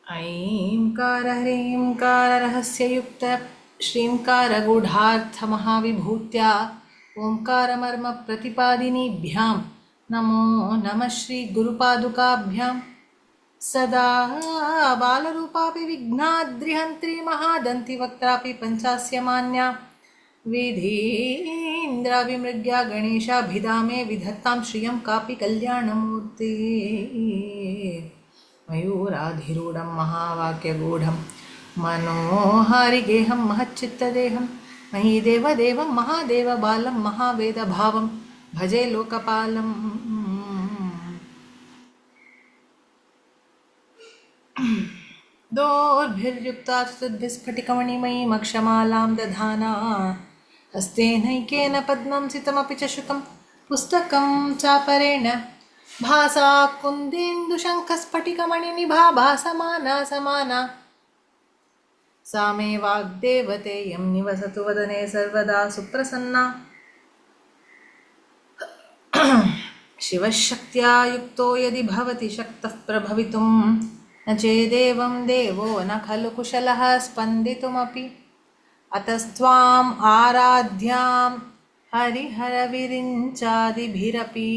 ऐंकार ह्रींकार रहस्ययुक्त श्रींकारगूढार्थमहाविभूत्या ओंकारमर्मप्रतिपादिनीभ्यां नमो नमः श्रीगुरुपादुकाभ्यां सदा बालरूपापि विघ्नाद्रिहन्त्री महादन्ति वक्त्रापि पञ्चास्य मान्या विधीन्द्राभिमृग्या गणेशाभिधामे विधत्तां श्रियं कापि कल्याणमूर्ति मयूराधिरूढं महावाक्यगूढं मनोहारिगेहं महच्चित्तदेहं महीदेवदेवं महादेवबालं महावेदभावं भजे लोकपालम् दोर्भिर्युक्ता चतुर्भिस्फटिकमणिमयीमक्षमालां दधाना हस्तेनैकेन पद्मं सितमपि च शुकं पुस्तकं चापरेण भासा कुन्देन्दुशङ्खस्फटिकमणिनिभा भासमाना समाना सा मे वाग्देवतेयं निवसतु वदने सर्वदा सुप्रसन्ना शिवशक्त्या युक्तो यदि भवति शक्तः प्रभवितुं न चेदेवं देवो न खलु कुशलः स्पन्दितुमपि अतस्त्वाम् आराध्यां हरिहरविरिञ्चादिभिरपि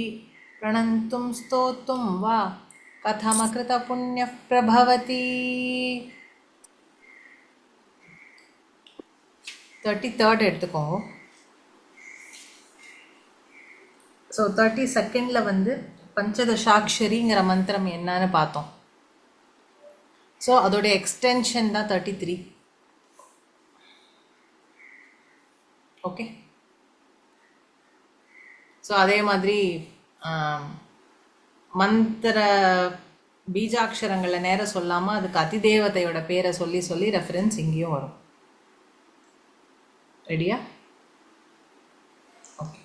प्रणन्तुं स्तोतुं वा कथमकृतपुण्यः प्रभवति 33rd எடுத்துக்கோங்க. ஸோ 32nd வந்து பஞ்சதசாட்சரிங்கிற மந்திரம் என்னன்னு பார்த்தோம். ஸோ அதோடைய எக்ஸ்டென்ஷன் தான் 33. ஓகே, ஸோ அதே மாதிரி மந்திர பீஜாட்சரங்களை நேரம் சொல்லாமல் அதுக்கு அதிதேவதையோட பேரை சொல்லி சொல்லி ரெஃபரன்ஸ் இங்கேயும் வரும். ரெடியா? ஓகே.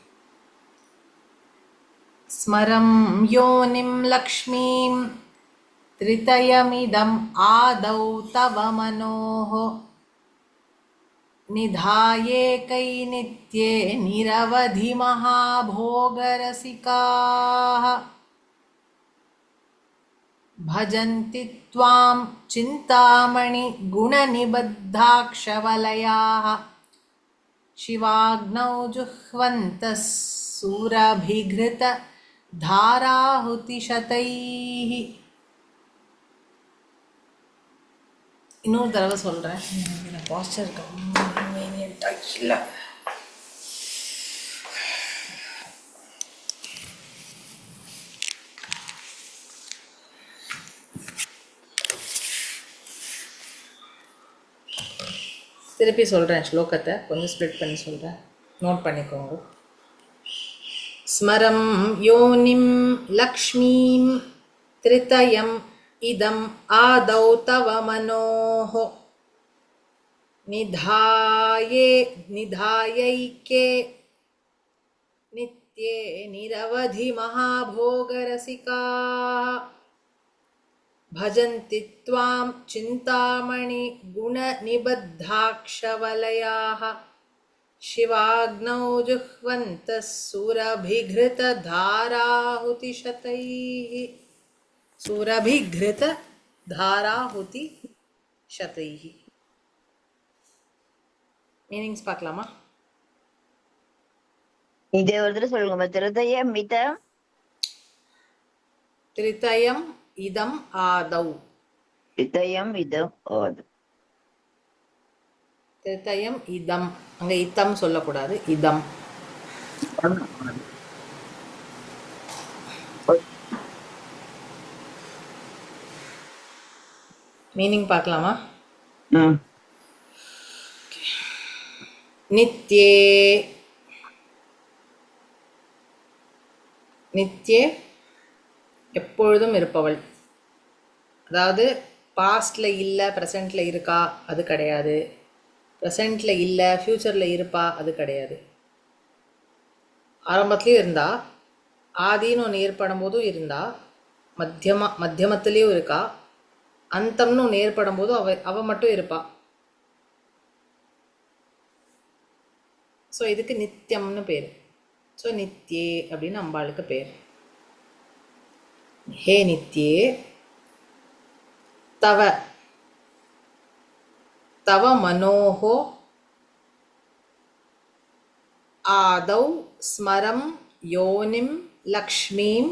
ஸ்மரம் யோனிம் லக்ஷ்மீம் त्रितयमिदम् आदौ तव मनोः निधायेकैनित्ये निरवधि महाभोगरसिकाः भजन्ति त्वां चिन्तामणि गुणनिबद्धाक्षवलयाः शिवाग्नौ जुह्वन्तः सूरभिघृत धाराहुतिशतैः. இன்னொரு தடவை சொல்கிறேன். பாஸ்டர் இல்லை, திருப்பி சொல்கிறேன். ஸ்லோகத்தை கொஞ்சம் ஸ்ப்ளிட் பண்ணி சொல்கிறேன், நோட் பண்ணிக்கோங்க. ஸ்மரம் யோனிம் லக்ஷ்மீம் த்ரிதயம் இதம் ஆதௌ தவ மனோஹ நிதாயைக்கே நித்யே நிரவதி மகாபோகரசிகாः भजन्ति त्वां चिन्तामणि गुणनिबद्धाक्षवलयाः शिवाग्नौ जुह्वन्तः सुरभिघृतधाराहुतिशतैः. सुरभिघृतधाराहुतिशतैः மீனிங்ஸ் பார்க்கலாமா? இதே ஒரு தடவை சொல்லுங்க. திருதயம் இதம் திரிதயம் இதம் ஆதௌ. திருதயம் இதம் ஆதௌ. திருதயம் இதம், அங்க இத்தம் சொல்லக்கூடாது, இதம். மீனிங் பார்க்கலாமா? நித்யே நித்யே எப்பொழுதும் இருப்பவள். அதாவது பாஸ்டில் இல்லை ப்ரெசண்டில் இருக்கா அது கிடையாது, ப்ரெசண்டில் இல்லை ஃப்யூச்சரில் இருப்பா அது கிடையாது. ஆரம்பத்துலேயும் இருந்தா, ஆதின்னு ஒன்று ஏற்படும் போதும் இருந்தா, மத்தியமத்துலேயும் இருக்கா, அந்தம்னு ஒன்று ஏற்படும் போதும் அவ மட்டும் இருப்பா. ஸோ இதுக்கு நித்தியம்னு பேர். ஸோ நித்யே அப்படின்னு அம்பாளுக்கு பேர். ஹே நித்யே தவ தவ மனோஹோ ஆதௌ ஸ்மரம் யோனிம் லக்ஷ்மீம்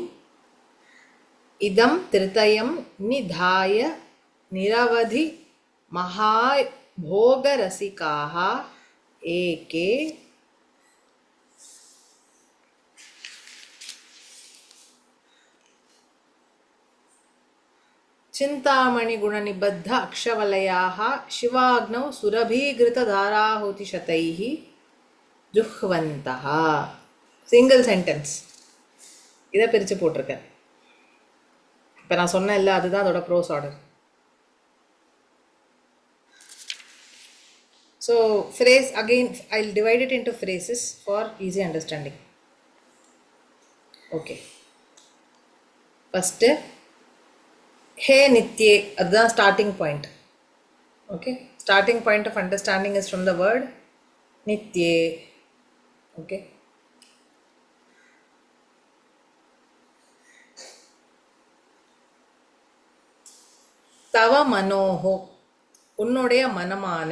இதம் திருதயம் நிதாய நிரவதி மகாபோகரசிகாः ஏகே चिन्तामणिगुणनिबद्ध अक्षवलयाः शिवाग्नौ सुरभीघृतधाराहुतिशतैः जुह्वन्तः. சிங்கிள் சென்டென்ஸ் இதை பிரித்து போட்டிருக்கேன். இப்போ நான் சொன்னேன் இல்லை, அதுதான் அதோட prose order. So phrase again I will divide it into phrases for easy understanding. Okay, first ஹே நித்யே, அதுதான் starting point. Okay, starting point of understanding is from the word நித்யே. ஓகே, தவ மனோஹோ, உன்னுடைய மனமான.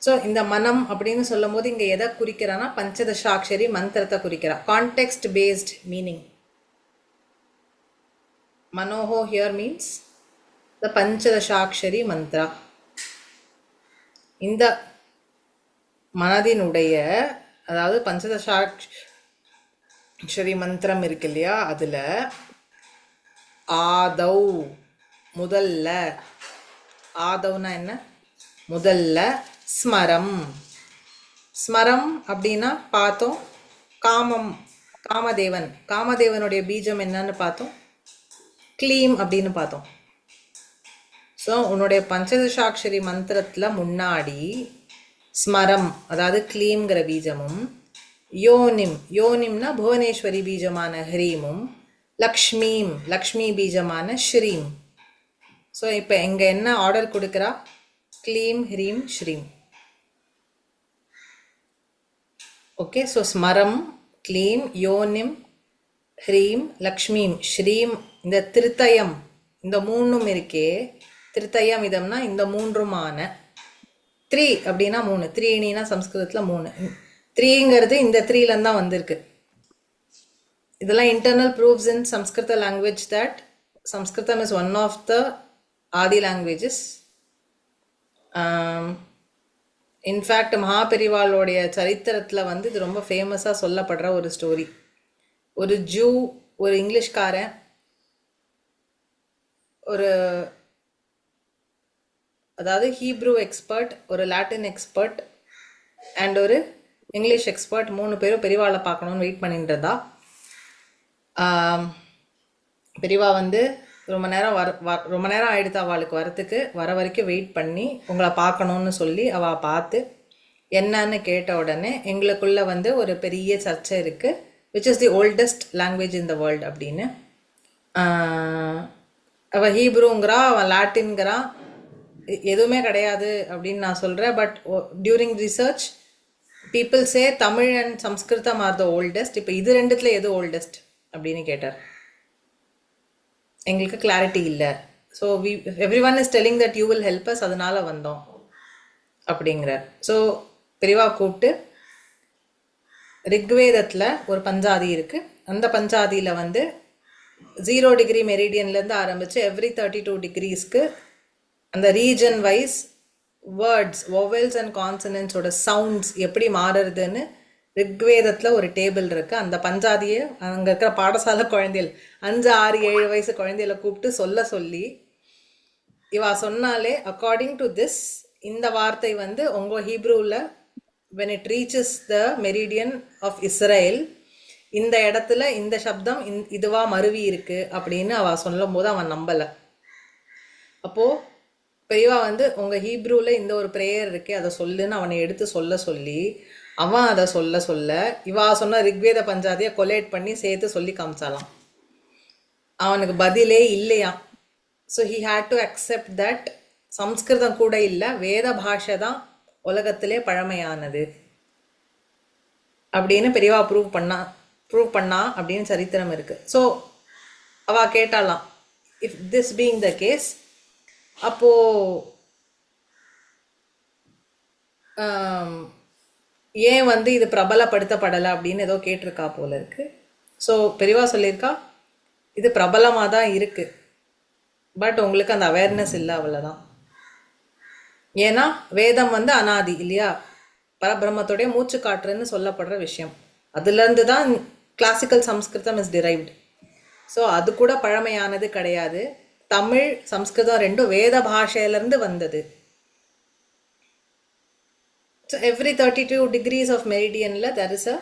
ஸோ இந்த மனம் அப்படின்னு சொல்லும் போது இங்கே எதை குறிக்கிறான்னா பஞ்சதசாட்சரி மந்திரத்தை குறிக்கிறா. Context based meaning. மனோஹோ here means the Panchadashakshari mantra. இந்த மனதினுடைய, அதாவது பஞ்சதசாட்சரி மந்திரம் இருக்கு இல்லையா, அதில் ஆதௌ முதல்ல, ஆதௌனா என்ன, முதல்ல, ஸ்மரம். ஸ்மரம் அப்படின்னா பார்த்தோம் காமம், காமதேவன், காமதேவனுடைய பீஜம் என்னன்னு பார்த்தோம், க்ளீம் அப்படின்னு பார்த்தோம். ஸோ உன்னுடைய பஞ்சதசாட்சரி மந்திரத்தில் முன்னாடி ஸ்மரம் அதாவது க்ளீம்ங்கிற பீஜமும், யோனிம், யோனிம்னா புவனேஸ்வரி பீஜமான ஹ்ரீமும், லக்ஷ்மீம், லக்ஷ்மி பீஜமான ஸ்ரீம். ஸோ இப்போ இங்கே என்ன ஆர்டர் கொடுக்குறா, க்ளீம் ஹ்ரீம் ஸ்ரீம். ஓகே, ஸோ ஸ்மரம், க்ளீம், யோனிம், ஹ்ரீம், லக்ஷ்மீம், ஸ்ரீம். இந்த திருத்தயம், இந்த மூணும் இருக்கே, திருத்தயம் இதம்னா இந்த மூன்றுமான. த்ரீ அப்படின்னா மூணு, த்ரீனா சம்ஸ்கிருதத்தில் மூணு. த்ரீங்கிறது இந்த த்ரீலேருந்து தான் வந்திருக்கு. இதெல்லாம் internal proofs in Sanskrit language that Samskritam is one of the Adi languages. In fact மகாபெரிவாளுடைய சரித்திரத்தில் வந்து இது ரொம்ப ஃபேமஸாக சொல்லப்படுற ஒரு ஸ்டோரி. ஒரு ஜூ, ஒரு இங்கிலீஷ்காரன், ஒரு அதாவது ஹீப்ரூ எக்ஸ்பர்ட், ஒரு லாட்டின் எக்ஸ்பர்ட் அண்ட் ஒரு இங்கிலீஷ் எக்ஸ்பர்ட், 3 பேரும் பெரியவாளை பார்க்கணுன்னு வெயிட் பண்ணிட்டுருந்தா. பெரியவா வந்து ரொம்ப நேரம் ஆயிடுத்து அவளுக்கு வரத்துக்கு. வர வரைக்கும் வெயிட் பண்ணி உங்களை பார்க்கணுன்னு சொல்லி அவள் பார்த்து என்னன்னு கேட்ட உடனே எங்களுக்குள்ள வந்து ஒரு பெரிய சர்ச்சை இருக்குது, which is the oldest language in the world அப்படின்னு. அவள் ஹீப்ரூங்கிறா, அவன் லாட்டின்கிறான், எதுவுமே கிடையாது அப்படின்னு நான் சொல்கிறேன். But during research people say Tamil and Samskritam are the oldest. இப்போ இது ரெண்டுத்தில் எது ஓல்டஸ்ட் அப்படின்னு கேட்டார். எங்களுக்கு கிளாரிட்டி இல்லை. So every one is telling that you will help us, அதனால வந்தோம் அப்படிங்கிறார். ஸோ பெரியவா கூப்பிட்டு ரிக்வேதத்தில் ஒரு பஞ்சாதி இருக்குது. அந்த பஞ்சாதியில் வந்து 0 டிகிரி மெரிடியன்லேருந்து ஆரம்பித்து எவ்ரி 32 டிகிரிஸ்க்கு அந்த region wise words, vowels and கான்சனன்ஸோட சவுண்ட்ஸ் எப்படி மாறுறதுன்னு ரிக்வேதத்தில் ஒரு டேபிள் இருக்குது. அந்த பஞ்சாதியை அங்கே இருக்கிற பாடசாலை குழந்தைகள் 5, 6, 7 வயசு குழந்தைகளை கூப்பிட்டு சொல்லி இவா சொன்னாலே அக்கார்டிங் டு திஸ் இந்த வார்த்தை வந்து உங்கள் ஹீப்ரூவில் when it reaches the meridian of Israel, இந்த இடத்துல இந்த சப்தம் இதுவா மருவி இருக்கு அப்படின்னு அவள் சொல்லும் போது அவன் நம்பலை. அப்போது பெரியவா வந்து உங்கள் ஹீப்ரூவில் இந்த ஒரு ப்ரேயர் இருக்கே அதை சொல்லுன்னு அவனை எடுத்து சொல்லி அவன் அதை சொல்ல இவா சொன்ன ரிக்வேத பஞ்சாதியை கொலேட் பண்ணி சேர்த்து சொல்லி காமிச்சாலாம். அவனுக்கு பதிலே இல்லையா. So he had to accept that Samskritam கூட இல்லை, வேத பாஷை தான் உலகத்திலே பழமையானது அப்படின்னு பெரியவா ப்ரூவ் பண்ணா அப்படின்னு சரித்திரம் இருக்குது. ஸோ அவள் கேட்டாலாம், if this being the case, அப்போது ஆம், ஏன் வந்து இது பிரபலப்படுத்தப்படலை அப்படின்னு ஏதோ கேட்டிருக்கா போல இருக்கு. ஸோ பெரியவா சொல்லியிருக்கா இது பிரபலமாக தான் இருக்கு, பட் உங்களுக்கு அந்த அவேர்னஸ் இல்லை, அவ்வளோதான். ஏன்னா வேதம் வந்து அனாதி இல்லையா, பரபிரம்மத்துடைய மூச்சு காற்றுன்னு சொல்லப்படுற விஷயம். அதுலேருந்து தான் classical Samskritam is derived. So அது கூட பழமையானது கிடையாது. தமிழ் சம்ஸ்கிருதம் ரெண்டும் வேத பாஷையிலேருந்து வந்தது. So every 32 degrees of meridianல there is a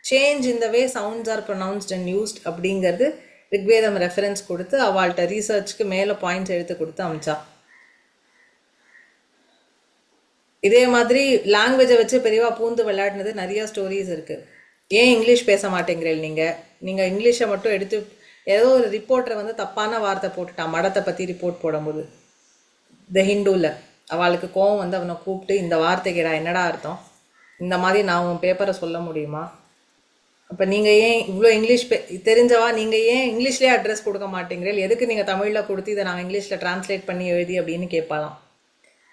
change in the way sounds are pronounced and used அப்படிங்கிறது ரிக்வேதம் ரெஃபரன்ஸ் கொடுத்து அவள்கிட்ட ரீசர்ச்க்கு மேலே பாயிண்ட்ஸ் எடுத்து கொடுத்து அமிச்சா. இதே மாதிரி லாங்குவேஜை வச்சு பெரியவா பூந்து விளையாடினது நிறைய ஸ்டோரிஸ் இருக்கு. ஏன் இங்கிலீஷ் பேச மாட்டேங்கிறீர்கள் நீங்கள் இங்கிலீஷை மட்டும் எடுத்து, ஏதோ ஒரு ரிப்போர்ட்டரை வந்து தப்பான வார்த்தை போட்டுட்டா மடத்தை பற்றி ரிப்போர்ட் போடும்போது த ஹிந்துவில். அவளுக்கு கோவம் வந்து அவனை கூப்பிட்டு இந்த வார்த்தைக்கு என்னடா அர்த்தம், இந்த மாதிரி நான் உன் பேப்பரை சொல்ல முடியுமா, அப்போ நீங்கள் ஏன் இவ்வளோ இங்கிலீஷ் தெரிஞ்சவா நீங்கள் ஏன் இங்கிலீஷ்லேயே அட்ரஸ் கொடுக்க மாட்டேங்கிறீர்கள், எதுக்கு நீங்கள் தமிழில் கொடுத்து இதை நாங்கள் இங்கிலீஷில் டிரான்ஸ்லேட் பண்ணி எழுதி அப்படின்னு கேட்பாலாம்.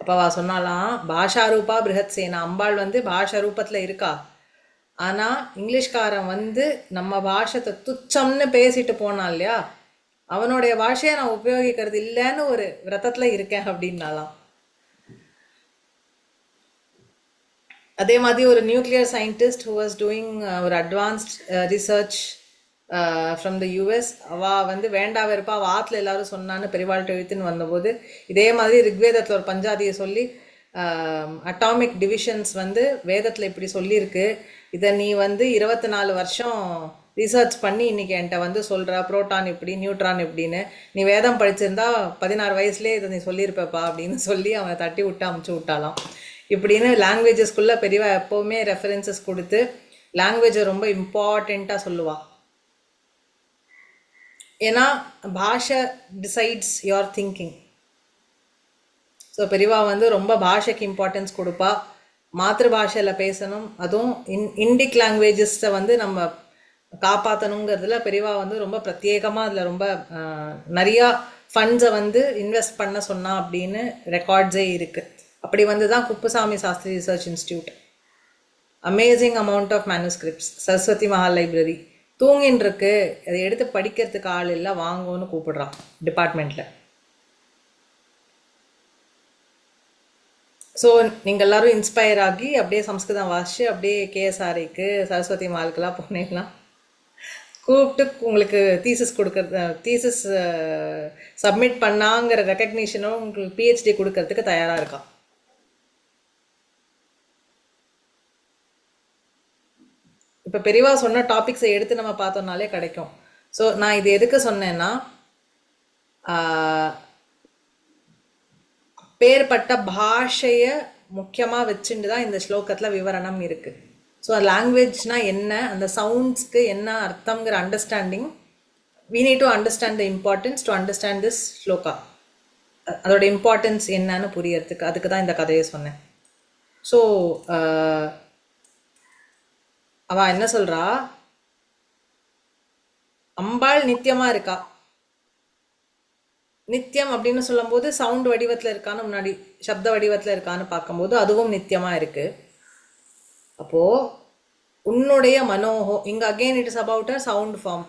அப்போ அவள் சொன்னாலாம், பாஷா ரூபா பிருஹத் சேனா, அம்பாள் வந்து பாஷா ரூபத்தில் இருக்கா, ஆனால் இங்கிலீஷ்காரன் வந்து நம்ம பாஷத்தை துச்சம்னு பேசிட்டு போனான் இல்லையா, அவனுடைய பாஷையை நான் உபயோகிக்கிறது இல்லைன்னு ஒரு விரதத்தில் இருக்கேன் அப்படின்னாலாம். அதே மாதிரி ஒரு nuclear scientist who was doing ஒரு advanced research from the US, அவள் வந்து வேண்டா வெறுப்பா வாத்தில் எல்லாரும் சொன்னான்னு பெரியவாள்கிட்ட எழுத்துன்னு வந்தபோது இதே மாதிரி ரிக்வேதத்தில் ஒரு பஞ்சாதியை சொல்லி அட்டாமிக் டிவிஷன்ஸ் வந்து வேதத்தில் இப்படி சொல்லியிருக்கு, இதை நீ வந்து 24 வருஷம் ரிசர்ச் பண்ணி இன்னைக்கு என்கிட்ட வந்து சொல்கிற புரோட்டான் இப்படி நியூட்ரான் இப்படின்னு, நீ வேதம் படிச்சிருந்தா 16 வயசுலேயே இதை நீ சொல்லியிருப்பப்பா அப்படின்னு சொல்லி அவனை தட்டி விட்டு அமுச்சு விட்டாலாம். இப்படின்னு லாங்குவேஜஸ்குள்ளே பெரியவா எப்போவுமே ரெஃபரன்சஸ் கொடுத்து லாங்குவேஜை ரொம்ப இம்பார்ட்டண்ட்டாக சொல்லுவாள். ஏன்னா பாஷை டிசைட்ஸ் யுவர் திங்கிங். ஸோ பெரியவா வந்து ரொம்ப பாஷைக்கு இம்பார்ட்டன்ஸ் கொடுப்பா. மாத்திருபாஷையில் பேசணும், அதுவும் இண்டிக் லாங்குவேஜஸை வந்து நம்ம காப்பாற்றணுங்கிறதுல பெரியவா வந்து ரொம்ப பிரத்யேகமாக அதில் ரொம்ப நிறையா ஃபண்ட்ஸை வந்து இன்வெஸ்ட் பண்ண சொன்னா அப்படின்னு ரெக்கார்ட்ஸே இருக்குது. அப்படி வந்து தான் Kuppuswami Sastri research institute, amazing amount of manuscripts, Saraswati Mahal library தூங்கின்னு இருக்கு, அதை எடுத்து படிக்கிறதுக்கு ஆள் இல்லை, வாங்குவோன்னு கூப்பிடுறான் டிபார்ட்மெண்ட்டில். ஸோ நீங்கள் எல்லோரும் இன்ஸ்பயர் ஆகி அப்படியே சம்ஸ்கிருதம் வாசிச்சு அப்படியே கேஎஸ்ஆர்ஐக்கு சரஸ்வதி மஹாலுக்கெல்லாம் போனீங்கன்னா கூப்பிட்டு உங்களுக்கு தீசிஸ் கொடுக்கறது, தீசிஸ் சப்மிட் பண்ணாங்கிற ரெக்கக்னிஷனும் உங்களுக்கு பிஹெச்டி கொடுக்கறதுக்கு தயாராக இருக்கான். இப்போ பெரியவா சொன்ன டாபிக்ஸை எடுத்து நம்ம பார்த்தோம்னாலே கிடைக்கும். ஸோ நான் இது எதுக்கு சொன்னேன்னா, பேர்பட்ட பாஷையை முக்கியமாக வச்சுட்டு தான் இந்த ஸ்லோகத்தில் விவரணம் இருக்குது. ஸோ லாங்குவேஜ்னால் என்ன, அந்த சவுண்ட்ஸ்க்கு என்ன அர்த்தங்கிற understanding, we need to understand the importance to understand this shloka, அதோட இம்பார்ட்டன்ஸ் என்னன்னு புரியறதுக்கு, அதுக்கு தான் இந்த கதையை சொன்னேன். ஸோ அவள் என்ன சொல்கிறா, அம்பாள் நித்தியமாக இருக்கா. நித்தியம் அப்படின்னு சொல்லும்போது சவுண்ட் வடிவத்தில் இருக்கான்னு, முன்னாடி சப்த வடிவத்தில் இருக்கான்னு பார்க்கும்போது அதுவும் நித்தியமாக இருக்குது. அப்போது உன்னுடைய மனோஹோ, இங்கே again it is about a sound form.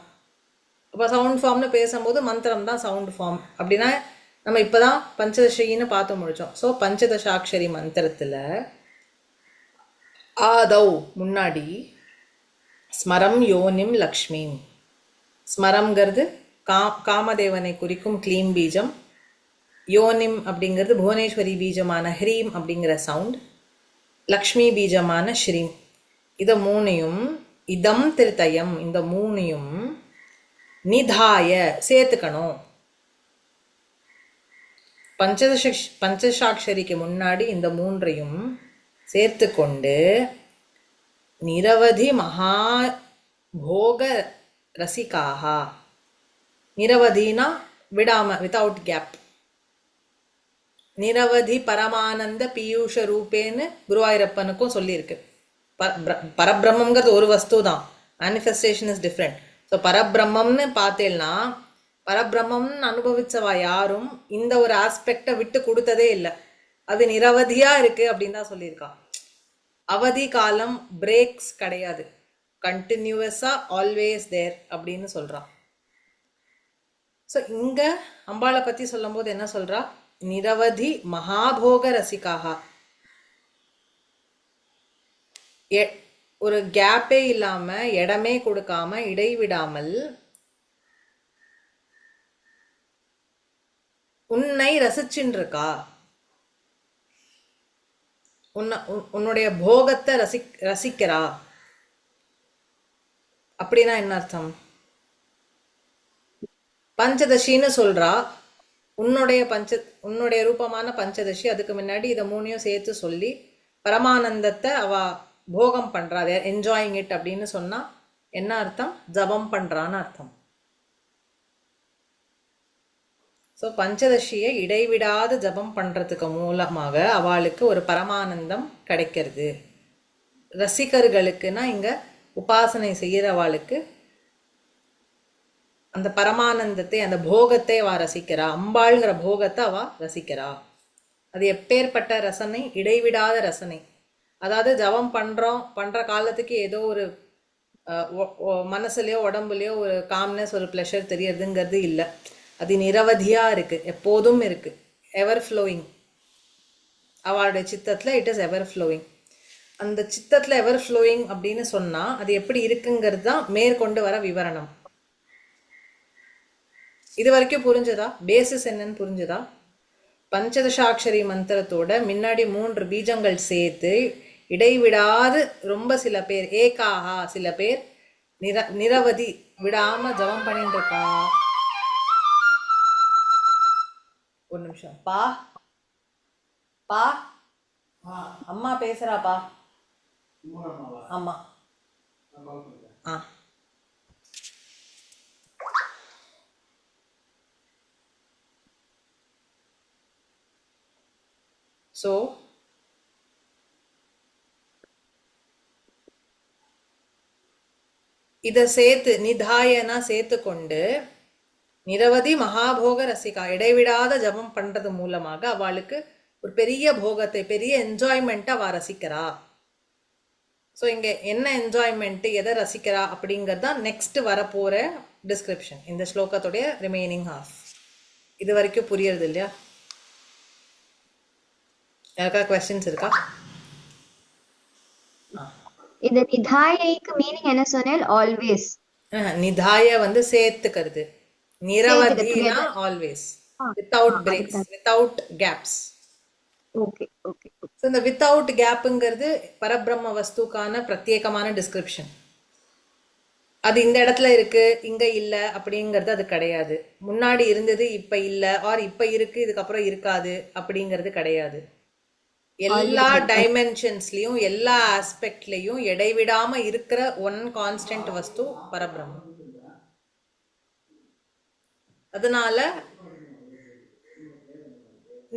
அப்போ சவுண்ட் ஃபார்ம்னு பேசும்போது மந்திரம் தான் சவுண்ட் ஃபார்ம். அப்படின்னா நம்ம இப்போ தான் பஞ்சதசின்னு பார்த்து முடித்தோம். ஸோ பஞ்சதசாட்சரி மந்திரத்தில் ஆதவ் முன்னாடி ஸ்மரம் யோனிம் லக்ஷ்மிம், ஸ்மரம்ங்கிறது காமதேவனை குறிக்கும் க்ளீம் பீஜம், யோனிம் அப்படிங்கிறது புவனேஸ்வரி பீஜமான ஹ்ரீம் அப்படிங்கிற சவுண்ட், லக்ஷ்மி பீஜமான ஸ்ரீம். இதை மூணையும் இதம் திருத்தயம், இந்த மூணையும் நிதாய சேர்த்துக்கணும். பஞ்சசாட்சரிக்கு முன்னாடி இந்த மூன்றையும் சேர்த்து கொண்டு நிரவதி மகா போக ரசிகாக, நிரவதினா விடாம, வித்தவுட் கேப், நிரவதி பரமானந்த பீயூஷ ரூபேன்னு குருவாயூரப்பனுக்கும் சொல்லியிருக்கு. பரபிரம்மங்கிறது ஒரு வஸ்து தான், மேனிஃபெஸ்டேஷன் இஸ் டிஃப்ரெண்ட். ஸோ பரபிரம்மம்னு பார்த்தேன்னா, பரபிரம்மம்னு அனுபவிச்சவா யாரும் இந்த ஒரு ஆஸ்பெக்டை விட்டு கொடுத்ததே இல்லை, அது நிரவதியாக இருக்குது அப்படின்னு தான் சொல்லியிருக்கா. அவதி காலம், பிரேக்ஸ் கிடையாது, கண்டினியூவஸா ஆல்வேஸ் தேர் அப்படின்னு சொல்றான். ஸோ இங்க அம்பாளை பத்தி சொல்லும் போது என்ன சொல்றா? நிரவதி மகாபோக ரசிகாக. ஒரு கேப்பே இல்லாம, இடமே கொடுக்காம, இடைவிடாமல் உன்னை ரசிச்சுன்னு இருக்கா. உன்னுடைய போகத்தை ரசிக்கிறா. அப்படின்னா என்ன அர்த்தம்? பஞ்சதசின்னு சொல்றா. உன்னுடைய ரூபமான பஞ்சதசி, அதுக்கு முன்னாடி இதை மூணையும் சேர்த்து சொல்லி பரமானந்தத்தை அவ போகம் பண்றா, என்ஜாயிங் இட் அப்படின்னு சொன்னா என்ன அர்த்தம்? ஜபம் பண்றான்னு அர்த்தம். ஸோ பஞ்சதசியை இடைவிடாத ஜபம் பண்றதுக்கு மூலமாக அவளுக்கு ஒரு பரமானந்தம் கிடைக்கிறது. ரசிகர்களுக்குன்னா இங்க உபாசனை செய்யறவாளுக்கு அந்த பரமானந்தத்தை, அந்த போகத்தை அவ ரசிக்கிறா. அம்பாள்ங்கிற போகத்தை அவ ரசிக்கிறா. அது எப்பேற்பட்ட ரசனை? இடைவிடாத ரசனை. அதாவது ஜபம் பண்ற காலத்துக்கு ஏதோ ஒரு மனசுலயோ உடம்புலயோ ஒரு காம்னஸ், ஒரு பிளஷர் தெரியறதுங்கிறது இல்லை. அது நிரவதியா இருக்கு, எப்போதும் இருக்கு, எவர் ஃப்ளோயிங். அவளுடைய சித்தத்துல இட் இஸ் எவர் ஃப்ளோயிங். அந்த சித்தத்துல எவர் ஃப்ளோயிங் அப்படின்னு சொன்னா அது எப்படி இருக்குங்கிறது தான் மேற்கொண்டு வர விவரணம். இது வரைக்கும் புரிஞ்சதா? பேசிஸ் என்னன்னு புரிஞ்சதா? பஞ்சதசாட்சரி மந்திரத்தோட முன்னாடி 3 பீஜங்கள் சேர்த்து இடைவிடாது ரொம்ப சில பேர் ஏகாஹா, சில பேர் நிரவதி விடாம ஜபம் பண்ணிட்டு இருக்கா. ஒரு நிமிஷம் பா பா, அம்மா பேசுறாப்பா. ஆமா. ஆ ஸோ இதை சேர்த்து நிதாயனா சேர்த்து கொண்டு நிரவதி மகாபோக ரசிகா, இடைவிடாத ஜபம் பண்றது மூலமாக அவளுக்கு ஒரு பெரிய போகத்தை, பெரிய என்ஜாய்மெண்ட்டை அவ ரசிக்கிறா. ஸோ இங்க என்ன என்ஜாய்மெண்ட், எதை ரசிக்கிறா அப்படிங்கிறது தான் நெக்ஸ்ட் வரப்போற டிஸ்கிரிப்ஷன், இந்த ஸ்லோகத்துடைய ரிமைனிங் ஹாஃப். இது வரைக்கும் புரியுறது இல்லையா? யாருக்கா கொஸ்டின்ஸ் இருக்கா? இந்த நிதாயைக்கு மீனிங் என்ன சொன்னேன்? ஆல்வேஸ். நிதாய வந்து சேர்த்துக்கிறது, நிரவதினா always, without breaks, without gaps. Okay okay. So இந்த வித்தவுட் கேப்புங்கிறது பரபிரம்ம வஸ்துக்கான பிரத்யேகமான டிஸ்கிரிப்ஷன். அது இந்த இடத்துல இருக்கு, இங்க இல்ல அப்படிங்கிறது அது கிடையாது. முன்னாடி இருந்தது இப்ப இல்ல, ஆர் இப்ப இருக்கு இதுக்கப்புறம் இருக்காது அப்படிங்கிறது கிடையாது. எல்லா டைமென்ஷன்ஸ்லயும், எல்லா ஆஸ்பெக்ட்லயும் இடைவிடாம இருக்கிற ஒன் கான்ஸ்டன்ட் வஸ்து பரபிரம்மம். அதனால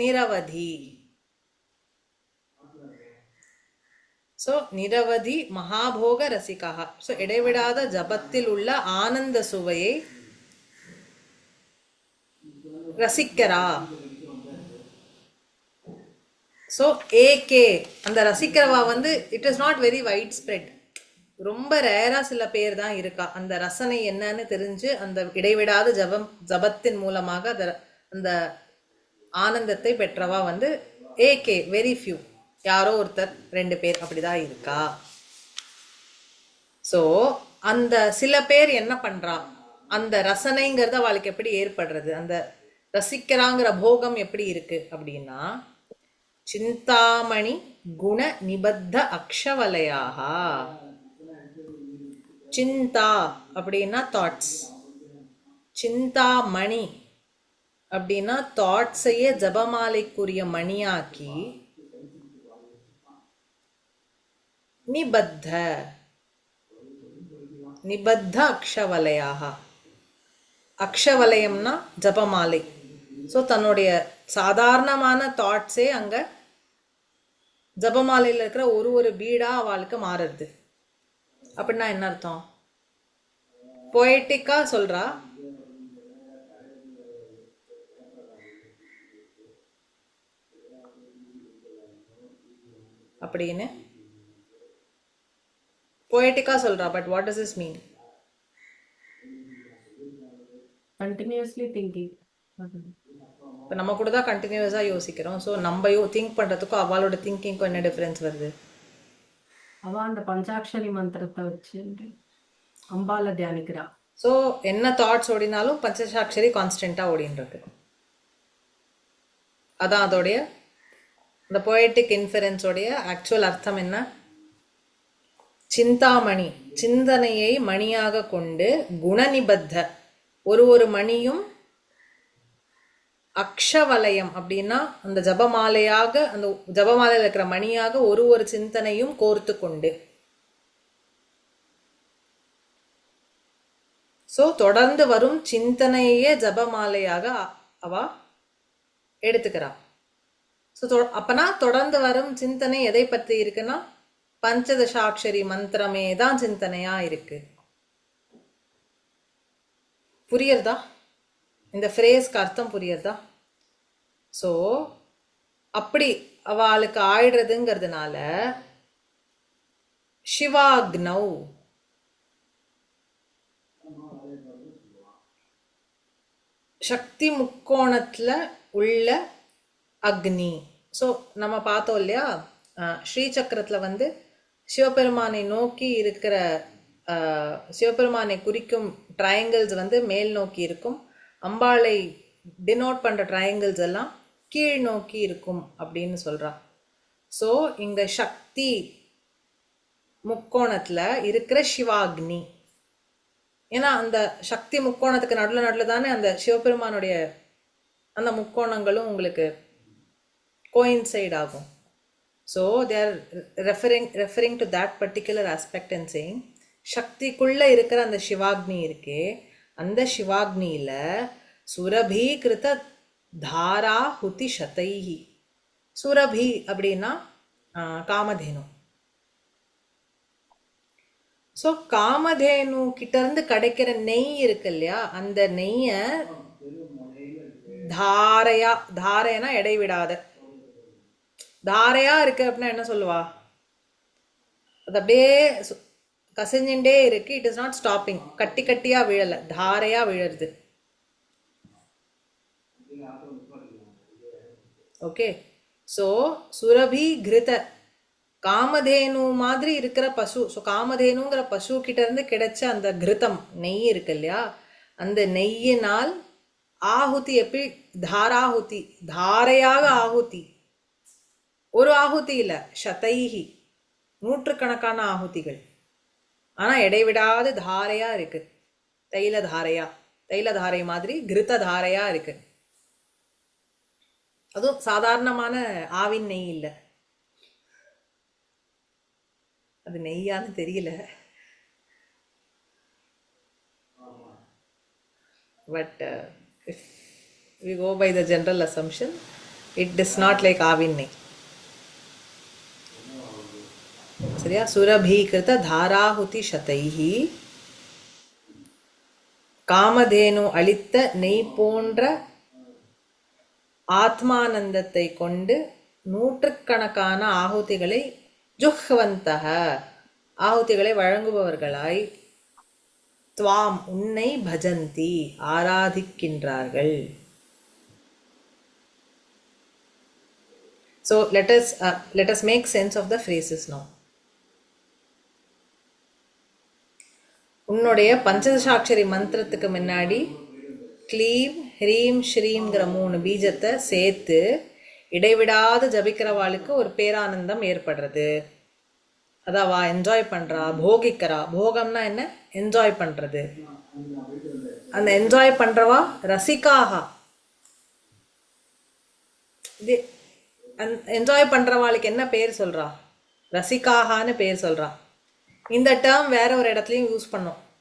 நிரவதி. ஸோ நிரவதி மகாபோக ரசிகாக. ஸோ இடைவிடாத ஜபத்தில் உள்ள ஆனந்த சுவையை ரசிக்கிறா. ஸோ ஏகே, அந்த ரசிக்கிறவா வந்து it is not very white spread. ரொம்ப ரேரா சில பேர் தான் இருக்கா அந்த ரசனை என்னன்னு தெரிஞ்சு அந்த இடைவிடாத ஜபத்தின் மூலமாக அந்த ஆனந்தத்தை பெற்றவா வந்து ஏகே, வெரி ஃபியூ, யாரோ ஒருத்தர் 2 பேர் அப்படிதான் இருக்கா. ஸோ அந்த சில பேர் என்ன பண்றா, அந்த ரசனைங்கிறது அவளுக்கு எப்படி ஏற்படுறது, அந்த ரசிக்கிறாங்கிற போகம் எப்படி இருக்கு அப்படின்னா, சிந்தாமணி குண நிபத்த அக்ஷவலயாக. சிந்தா அப்படின்னா தாட்ஸ், சிந்தாமணி அப்படின்னா தாட்ஸையே ஜபமாலைக்குரிய மணியாக்கி, நிபத்த நிபத்த அக்ஷவலயாக. அக்ஷவலயம்னா ஜபமாலை. ஸோ தன்னுடைய சாதாரணமான தாட்ஸே அங்க ஜபமாலையில் இருக்கிற ஒரு பீடா அவளுக்கு மாறுறது. அப்படின்னா என்ன அர்த்தம்? பொயட்டிக்கா சொல்றா, அப்படின்னு poetic-ஆ சொல்றா, but what does this mean? Continuously thinking. இப்போ நம்ம கூட தான் கண்டினியூஸாக யோசிக்கிறோம். ஸோ நம்ம திங்க் பண்ணுறதுக்கும் அவளோட திங்கிங்க்கும் என்ன டிஃப்ரென்ஸ் வருது? அவ அந்த பஞ்சாட்சரி மந்திரத்தை வச்சு அம்பால தியானிக்கிறா. ஸோ என்ன தாட்ஸ் ஓடினாலும் பஞ்சசாட்சரி கான்ஸ்டண்ட்டாக ஓடின்றது. அதான் அதோடைய இந்த பொயட்டிக் இன்ஃபரன்ஸோடைய ஆக்சுவல் அர்த்தம் என்ன? சிந்தாமணி, சிந்தனையை மணியாக கொண்டு குணநிபத்த, ஒரு மணியும் அக்ஷவலயம் அப்படின்னா அந்த ஜபமாலையாக, அந்த ஜபமாலையில் இருக்கிற மணியாக ஒரு சிந்தனையும் கோர்த்து கொண்டு. ஸோ தொடர்ந்து வரும் சிந்தனையே ஜபமாலையாக அவ எடுத்துக்கிறா. ஸோ அப்பனா தொடர்ந்து வரும் சிந்தனை எதை பற்றி இருக்குன்னா பஞ்சதசாட்சரி மந்திரமே தான் சிந்தனையா இருக்கு. புரியுறதா? இந்த ஃப்ரேஸ்க்கு அர்த்தம் புரியுறதா? ஸோ அப்படி அவளுக்கு ஆயிடுறதுங்கிறதுனால சிவாக்னௌ, சக்தி முக்கோணத்துல உள்ள அக்னி. ஸோ நம்ம பார்த்தோம் இல்லையா, ஸ்ரீசக்கரத்துல சிவபெருமானை நோக்கி இருக்கிற சிவபெருமானை குறிக்கும் ட்ரையாங்கிள்ஸ் மேல் நோக்கி இருக்கும், அம்பாளை டினோட் பண்ற ட்ரையாங்கிள்ஸ் எல்லாம் கீழ் நோக்கி இருக்கும் அப்படின்னு சொல்றா. ஸோ இங்க சக்தி முக்கோணத்துல இருக்கிற சிவாக்னி, ஏன்னா அந்த சக்தி முக்கோணத்துக்கு நடுவில் தானே அந்த சிவபெருமானுடைய அந்த முக்கோணங்களும் உங்களுக்கு கோயின்சைட் ஆகும். So they are referring to that particular aspect and saying சக்திக்குள்ள இருக்கிற அந்த சிவாக்னி இருக்கே, அந்த சிவாக்னியில சுரபீகிருத தாராஹுதி சதைஹி. சுரபி அப்படின்னா காமதேனு. ஸோ காமதேனு கிட்ட இருந்து கிடைக்கிற நெய் இருக்கு இல்லையா, அந்த நெய்ய தாரைனா இடைவிடாத தாரையா இருக்கு அப்படின்னா என்ன சொல்லுவா? அது அப்படியே கசிஞ்சுட்டே இருக்கு. It is not stopping. கட்டி கட்டியா விழல, தாரையா விழருது. ஓகே. ஸோ சுரபி கிருத, காமதேனு மாதிரி இருக்கிற பசு. ஸோ காமதேனுங்கிற பசு கிட்ட இருந்து கிடைச்ச அந்த கிருதம் நெய் இருக்கு இல்லையா, அந்த நெய்யினால் ஆகுதி எப்படி தாராகுதி, தாரையாக ஆகுதி. ஒரு ஆகுதி இல்ல, சதைஹி, நூற்றுக்கணக்கான ஆகுதிகள். ஆனா இடைவிடாது தாரையா இருக்கு. தைல தாரையா, தைல தாரை மாதிரி கிருத தாரையா இருக்கு. அதுவும் சாதாரணமான ஆவின் நெய் இல்லை, அது நெய்யான்னு தெரியல. But if we go by the general assumption, it is not like Aavin நெய். சரியா? சுரபீகிருத தாராஹுதி சதைஹி, காமதேனு அளித்த நெய் போன்ற ஆத்மானந்தத்தை கொண்டு நூற்றுக்கணக்கான ஆகுதிகளை ஜுஹ்வந்தஹ, ஆகுதிகளை வழங்குபவர்களாய், துவாம் உன்னை பஜந்தி ஆராதிக்கின்றார்கள். So let us make sense of the phrases now. உன்னுடைய பஞ்சதசாட்சரி மந்திரத்துக்கு முன்னாடி க்ளீம் ஹ்ரீம் ஸ்ரீம்ங்கிற 3 பீஜத்தை சேர்த்து இடைவிடாது ஜபிக்கிறவாளுக்கு ஒரு பேரானந்தம் ஏற்படுறது. அதாவா என்ஜாய் பண்றா, போகிக்கிறா. போகம்னா என்ன? என்ஜாய் பண்றது. அந்த என்ஜாய் பண்றவா ரசிகாகா. என்ஜாய் பண்றவாளுக்கு என்ன பேர் சொல்றா? ரசிகாகான்னு பேர் சொல்றா. இந்த டேர்ம் வேற ஒரு இடத்துலையும் யூஸ்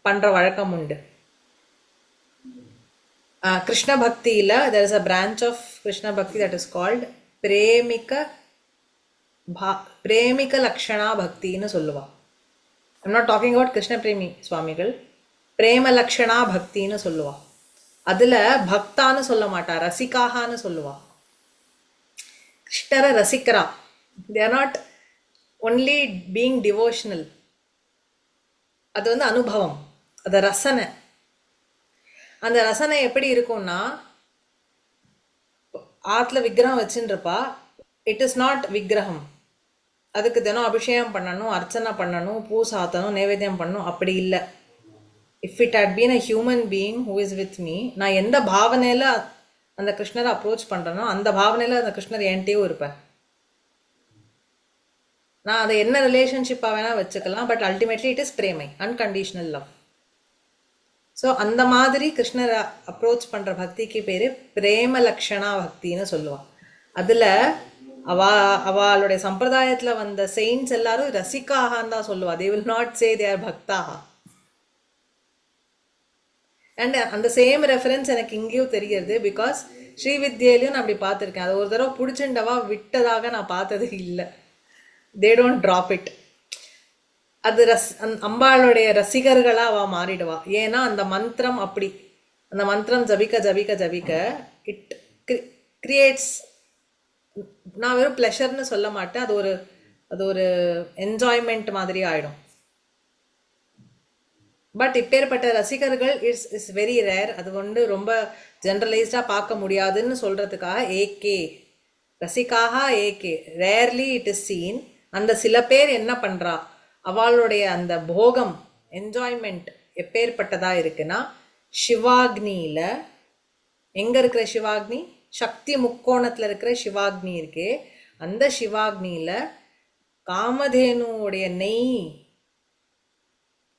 பண்ற வழக்கம் உண்டு. கிருஷ்ண பக்தியில there is a branch of Krishna Bhakti that is called Premika லக்ஷணா பக்தின்னு சொல்லுவா. I'm not talking about Krishna Premi சுவாமிகள். பிரேம லக்ஷணா பக்தின்னு சொல்லுவா. அதுல பக்தான்னு சொல்ல மாட்டா, ரசிகாகான்னு சொல்லுவா. கிருஷ்ணரை ரசிக்கிறா. They are not only being devotional. அது வந்து அனுபவம், அது ரசனை. அந்த ரசனை எப்படி இருக்கும்னா, ஆற்றுல விக்கிரகம் வச்சுருப்பா, இட் இஸ் நாட் விக்கிரகம். அதுக்கு தினம் அபிஷேகம் பண்ணணும், அர்ச்சனை பண்ணணும், பூ சாத்தணும், நைவேத்தியம் பண்ணணும், அப்படி இல்லை. If it had been a human being who is with me, நான் எந்த பாவனையில் அந்த கிருஷ்ணரை அப்ரோச் பண்ணுறேனோ அந்த பாவனையில் அந்த கிருஷ்ணர் என்கிட்டயும் இருப்பேன். நான் அதை என்ன ரிலேஷன்ஷிப்பாக வேணால் வச்சுக்கலாம், பட் அல்டிமேட்லி இட் இஸ் பிரேமை, அன்கண்டிஷனல் லவ். ஸோ அந்த மாதிரி கிருஷ்ணரை அப்ரோச் பண்ணுற பக்திக்கு பேர் பிரேம லக்ஷணா பக்தின்னு சொல்லுவாள். அதில் அவளுடைய சம்பிரதாயத்தில் வந்த செயின்ஸ் எல்லாரும் ரசிகாகான்னு தான் சொல்லுவா. They will not say they are பக்தாக. அண்ட் அந்த சேம் ரெஃபரன்ஸ் எனக்கு இங்கேயும் தெரிகிறது. பிகாஸ் ஸ்ரீவித்யிலையும் நான் அப்படி பார்த்துருக்கேன். அது ஒரு தடவை பிடிச்சிண்டவா விட்டதாக நான் பார்த்தது இல்லை. They don't drop it. அது அம்பாளுடைய ரசிகர்களாக அவள் மாறிடுவா. ஏன்னா அந்த மந்திரம் அப்படி, அந்த மந்திரம் ஜபிக்க ஜபிக்க ஜபிக்க இட் கிரியேட்ஸ், நான் வெறும் ப்ளஷர்னு சொல்ல மாட்டேன், அது ஒரு என்ஜாய்மெண்ட் மாதிரி ஆகிடும். பட் இப்பேற்பட்ட ரசிகர்கள் இஸ் வெரி ரேர். அது வந்து ரொம்ப ஜென்ரலைஸ்டாக பார்க்க முடியாதுன்னு சொல்கிறதுக்காக ஏகே ரசிகாக ஏகே ரேர்லி இட் இஸ் சீன். அந்த சில பேர் என்ன பண்ணுறா, அவளுடைய அந்த போகம் என்ஜாய்மெண்ட் எப்பேற்பட்டதாக இருக்குன்னா, சிவாக்னியில் எங்கே இருக்கிற சிவாக்னி, சக்தி முக்கோணத்தில் இருக்கிற சிவாக்னி இருக்கே, அந்த சிவாக்னியில் காமதேனுடைய நெய்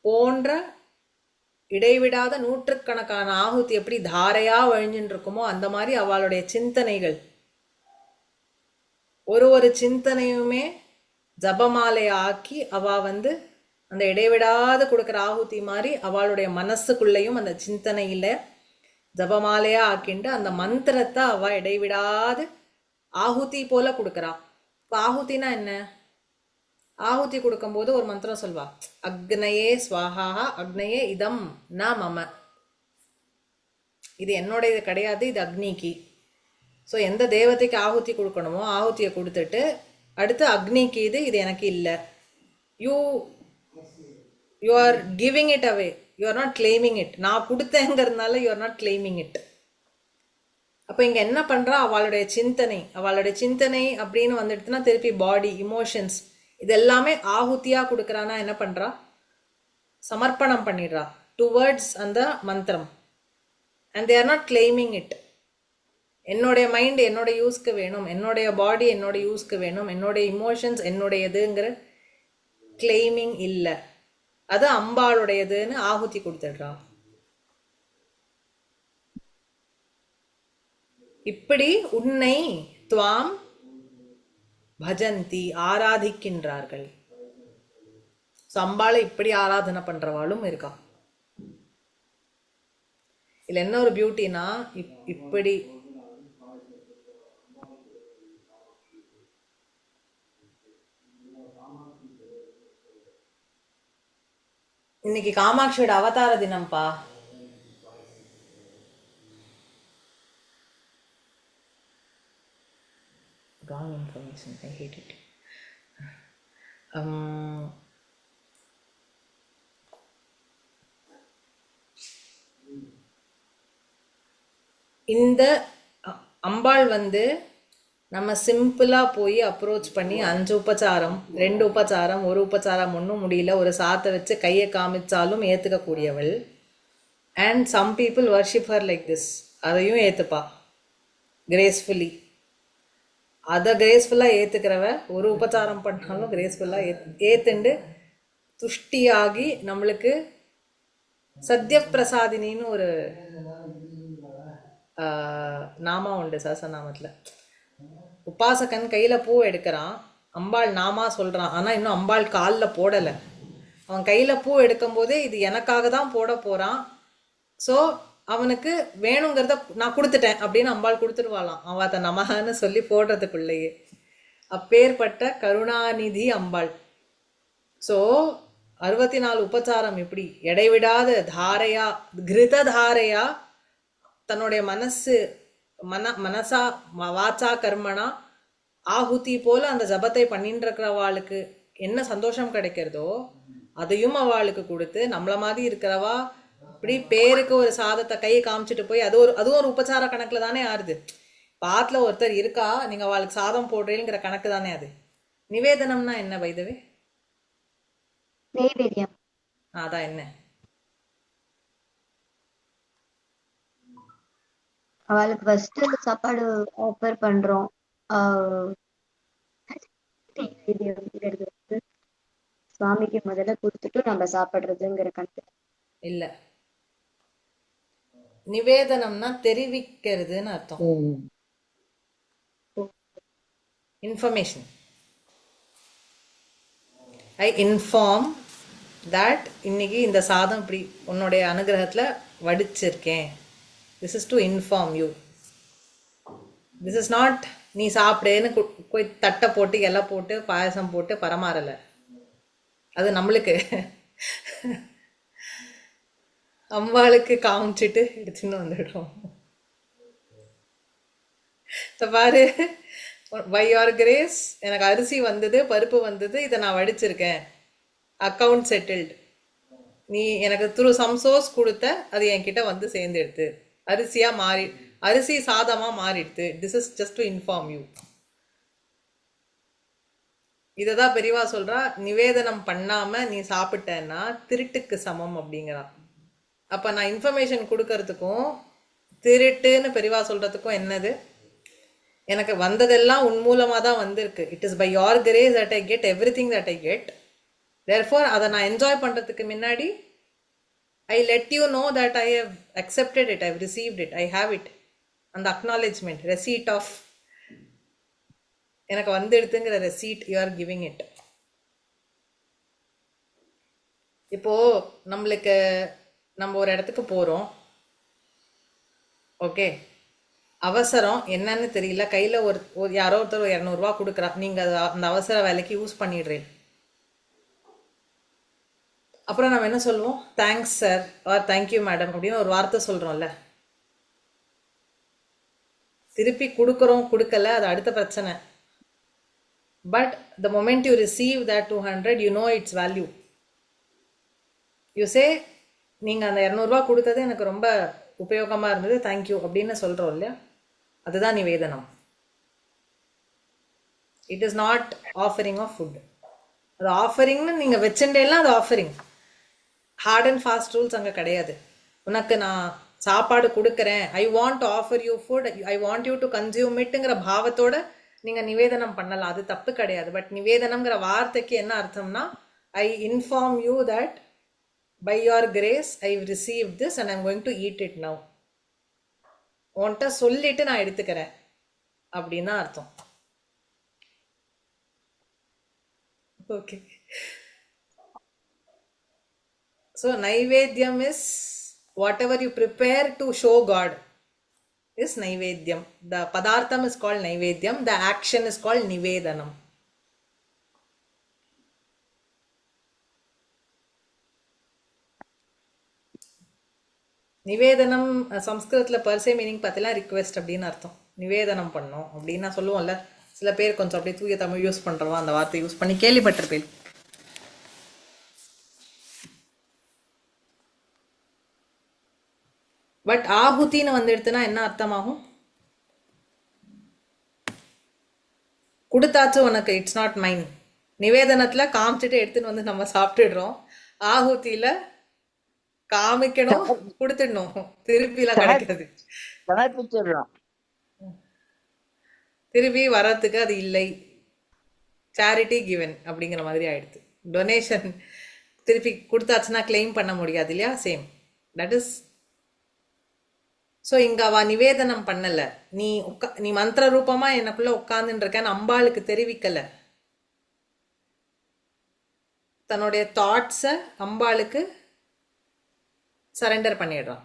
போன்ற இடைவிடாத நூற்றுக்கணக்கான ஆகுதி எப்படி தாரையாக வழிஞ்சுட்டு இருக்குமோ அந்த மாதிரி அவளுடைய சிந்தனைகள், ஒரு சிந்தனையுமே ஜபமாலையை ஆக்கி அவள் வந்து அந்த இடைவிடாத கொடுக்குற ஆகுதி மாதிரி அவளுடைய மனசுக்குள்ளேயும் அந்த சிந்தனையில் ஜபமாலையாக ஆக்கிண்டு அந்த மந்திரத்தை அவள் இடைவிடாது ஆகுதி போல கொடுக்குறா. இப்போ ஆகுதினா என்ன? ஆகுதி கொடுக்கும்போது ஒரு மந்திரம் சொல்வா, அக்னயே ஸ்வாஹா அக்னயே இதம் ந மம. இது என்னோட கிடையாது, இது அக்னிக்கு. ஸோ எந்த தேவதைக்கு ஆகுதி கொடுக்கணுமோ ஆகுதியை கொடுத்துட்டு அடுத்து அக்னிக்கு இது எனக்கு இல்லை. You are giving it away, you are not claiming it. நான் கொடுத்தேங்கிறதுனால you are not claiming it. அப்போ இங்கே என்ன பண்ணுறா, அவளுடைய சிந்தனை அப்படின்னு வந்துடுதுன்னா திருப்பி பாடி, இமோஷன்ஸ் இதெல்லாமே ஆகுதியாக கொடுக்குறான்னா என்ன பண்ணுறா, சமர்ப்பணம் பண்ணிடுறா டுவர்ட்ஸ் அந்த மந்திரம். And they are not claiming it. என்னுடைய மைண்ட் என்னோட யூஸ்க்கு வேணும், என்னுடைய பாடி என்னோட யூஸ்க்கு வேணும், என்னுடைய இமோஷன்ஸ் என்னுடையதுங்கிற கிளைமிங் இல்லை. அது அம்பாளுடையதுன்னு ஆகுதி கொடுத்துடுறா. இப்படி உன்னை துவாம் பஜந்தி ஆராதிக்கின்றார்கள். அம்பாளை இப்படி ஆராதனை பண்றவாளும் இருக்கா. இதுல என்ன ஒரு பியூட்டினா, இப்படி இன்னைக்கு காமாட்சியோட அவதார தினம்ப்பா. Wrong information, I hate it. இந்த அம்பாள் வந்து நம்ம சிம்பிளாக போய் அப்ரோச் பண்ணி 5 உபச்சாரம் 2 உபச்சாரம் 1 உபச்சாரம் ஒன்றும் முடியல ஒரு சாத்தை வச்சு கையை காமிச்சாலும் ஏற்றுக்கக்கூடியவள். And some people worship her like this. அதையும் ஏற்றுப்பா கிரேஸ்ஃபுல்லி. அதை கிரேஸ்ஃபுல்லாக ஏற்றுக்கிறவ ஒரு உபச்சாரம் பண்ணாலும் கிரேஸ்ஃபுல்லாக ஏற்றுண்டு துஷ்டியாகி நம்மளுக்கு சத்யப்பிரசாதினின்னு ஒரு நாமா உண்டு சஹஸ்ரநாமத்தில். உபாசகன் கையில் பூ எடுக்கிறான், அம்பாள் நாமா சொல்கிறான், ஆனால் இன்னும் அம்பாள் காலில் போடலை. அவன் கையில் பூ எடுக்கும்போதே இது எனக்காக தான் போட போகிறான், ஸோ அவனுக்கு வேணுங்கிறத நான் கொடுத்துட்டேன் அப்படின்னு அம்பாள் கொடுத்துருவாளாம். அவன் அதை நமகன்னு சொல்லி போடுறதுக்குள்ளேயே. அப்பேற்பட்ட கருணாநிதி அம்பாள். ஸோ 64 உபச்சாரம் இப்படி இடைவிடாத தாரையா கிருத தாரையா தன்னுடைய மனசா வாச்சா கர்மனா ஆகுதி போல அந்த ஜபத்தை பண்ணிட்டு இருக்கிறவாளுக்கு என்ன சந்தோஷம் கிடைக்கிறதோ அதையும் அவளுக்கு கொடுத்து நம்மள மாதிரி இருக்கிறவா இப்படி பேருக்கு ஒரு சாதத்தை கையை காமிச்சிட்டு போய் அதுவும் ஒரு உபச்சார கணக்குல தானே ஆறுது. பாத்துல ஒருத்தர் இருக்கா, நீங்க அவளுக்கு சாதம் போடுறீங்கிற கணக்கு தானே அது. நிவேதனம்னா என்ன பைதவே? நெய்வேத்தியம். அதான் என்ன? அவளுக்கு ஃபர்ஸ்ட் சாப்பாடு ஆஃபர் பண்றோம். நெய்வேத்தியம்ங்கிறது வந்து சுவாமிக்கு முதல்ல கொடுத்துட்டு நம்ம சாப்பிடுறதுங்கிற கணக்கு. இல்ல, நிவேதனம்னா தெரிவிக்கிறதுன்னு அர்த்தம். இன்ஃபர்மேஷன். ஐ இன்ஃபார்ம் தட் இன்னைக்கு இந்த சாதம் இப்படி உன்னுடைய அனுகிரகத்தில் வடிச்சிருக்கேன். This is to inform you. This is not நீ சாப்பிடேன்னு போய் தட்டை போட்டு இலை போட்டு பாயசம் போட்டு பரமாறலை. அது நம்மளுக்கு அம்பாளுக்கு காமிச்சிட்டு எடுத்துன்னு வந்துடுறோம். பாரு, பை யுவர் கிரேஸ் எனக்கு அரிசி வந்தது, பருப்பு வந்தது, இதை நான் வடிச்சிருக்கேன், அக்கவுண்ட் செட்டில்டு. நீ எனக்கு த்ரூ சம் சோர்ஸ் கொடுத்த, அது என்கிட்ட வந்து சேர்ந்து எடுத்து அரிசியா மாறி, அரிசி சாதமா மாறிடுது. This is just to inform you. இததான் பெரியவா சொல்றா, நிவேதனம் பண்ணாம நீ சாப்பிட்டேன்னா திருட்டுக்கு சமம் அப்படிங்கிறா. அப்ப நான் இன்ஃபர்மேஷன் கொடுக்கறதுக்கும் திருட்டுன்னு பெரியவா சொல்றதுக்கும் என்னது? எனக்கு வந்ததெல்லாம் உன் மூலமா தான் வந்திருக்கு. It is by your grace that I get everything that I get. Therefore அதை நான் என்ஜாய் பண்றதுக்கு முன்னாடி I let you know that I have accepted it, I have received it, I have it. அந்த acknowledgement, receipt of எனக்கு வந்து எடுத்துங்கிற receipt you are giving it. இப்போ நம்மளுக்கு நம்ம ஒரு இடத்துக்கு போறோம், ஓகே, அவசரம் என்னன்னு தெரியல, கையில ஒரு யாரோ ஒருத்தர் 200 ரூபா கொடுக்குறா, நீங்க அந்த அவசர வேலைக்கு யூஸ் பண்ணிடுறீங்க. அப்புறம் நம்ம என்ன சொல்லுவோம்? Thanks sir or thank you madam அப்படின்னு ஒரு வார்த்தை சொல்றோம்ல. திருப்பி கொடுக்குறோம் கொடுக்கல அது அடுத்த பிரச்சனை. But the moment you receive that 200, you know it's value. You say, நீங்கள் அந்த 200 ரூபா கொடுத்தது எனக்கு ரொம்ப உபயோகமாக இருந்தது, தேங்க்யூ அப்படின்னு சொல்கிறோம் இல்லையா? அதுதான் நிவேதனம். It is not offering of food. அது ஆஃபரிங்னு நீங்கள் வச்சுட்டேலாம் அது offering. Hard and fast rules அங்கே கிடையாது. உனக்கு நான் சாப்பாடு கொடுக்குறேன், I want to offer you food, I want you to consume இட்டுங்கிற பாவத்தோட நீங்கள் நிவேதனம் பண்ணலாம், அது தப்பு கிடையாது. பட் நிவேதனம்ங்கிற வார்த்தைக்கு என்ன அர்த்தம்னா, I inform you that by your grace I've received this and I'm going to eat it now. உன்கிட்ட சொல்லிட்டு நான் எடுத்துக்கிறேன் அப்படின்னு அர்த்தம். Okay, so naivedyam is whatever you prepare to show God is naivedyam. The padartham is called naivedyam, the action is called nivedanam. நிவேதனம் சம்ஸ்கிருதத்தில் per se meaning பார்த்தீங்கன்னா request அப்படின்னு அர்த்தம். நிவேதனம் பண்ணோம் அப்படின்னு நான் சொல்லுவோம்ல, சில பேர் கொஞ்சம் அப்படியே தூய தமிழ் யூஸ் பண்ணுறவா அந்த வார்த்தை யூஸ் பண்ணி கேள்விப்பட்டிருப்பேன். பட் ஆகுத்தின்னு வந்து எடுத்துனா என்ன அர்த்தமாகும்? கொடுத்தாச்சு உனக்கு, இட்ஸ் நாட் மைன். நிவேதனத்தில் காமிச்சிட்டு எடுத்துன்னு வந்து நம்ம சாப்பிட்டுடுறோம். ஆகுத்தியில் காமிக்கணும், கொடுத்துடணும், திருப்பிலாம் கிடைக்கிறது, சமர்ப்பிச்சிடுறோம். திருப்பி வர்றதுக்கு அது இல்லை. சேரிட்டி கிவன் அப்படிங்கிற மாதிரி ஆயிடுது. டொனேஷன் திருப்பி கொடுத்தாச்சுன்னா கிளைம் பண்ண முடியாது இல்லையா? Same that is. ஸோ இங்க அவ நிவேதனம் பண்ணல, நீ மந்திர ரூபமா எனக்குள்ள உட்கார்ந்துட்டு இருக்கேன்னு அம்பாளுக்கு தெரிவிக்கல. தன்னுடைய தாட்ஸை அம்பாளுக்கு சரண்டர் பண்ணிடுறான்.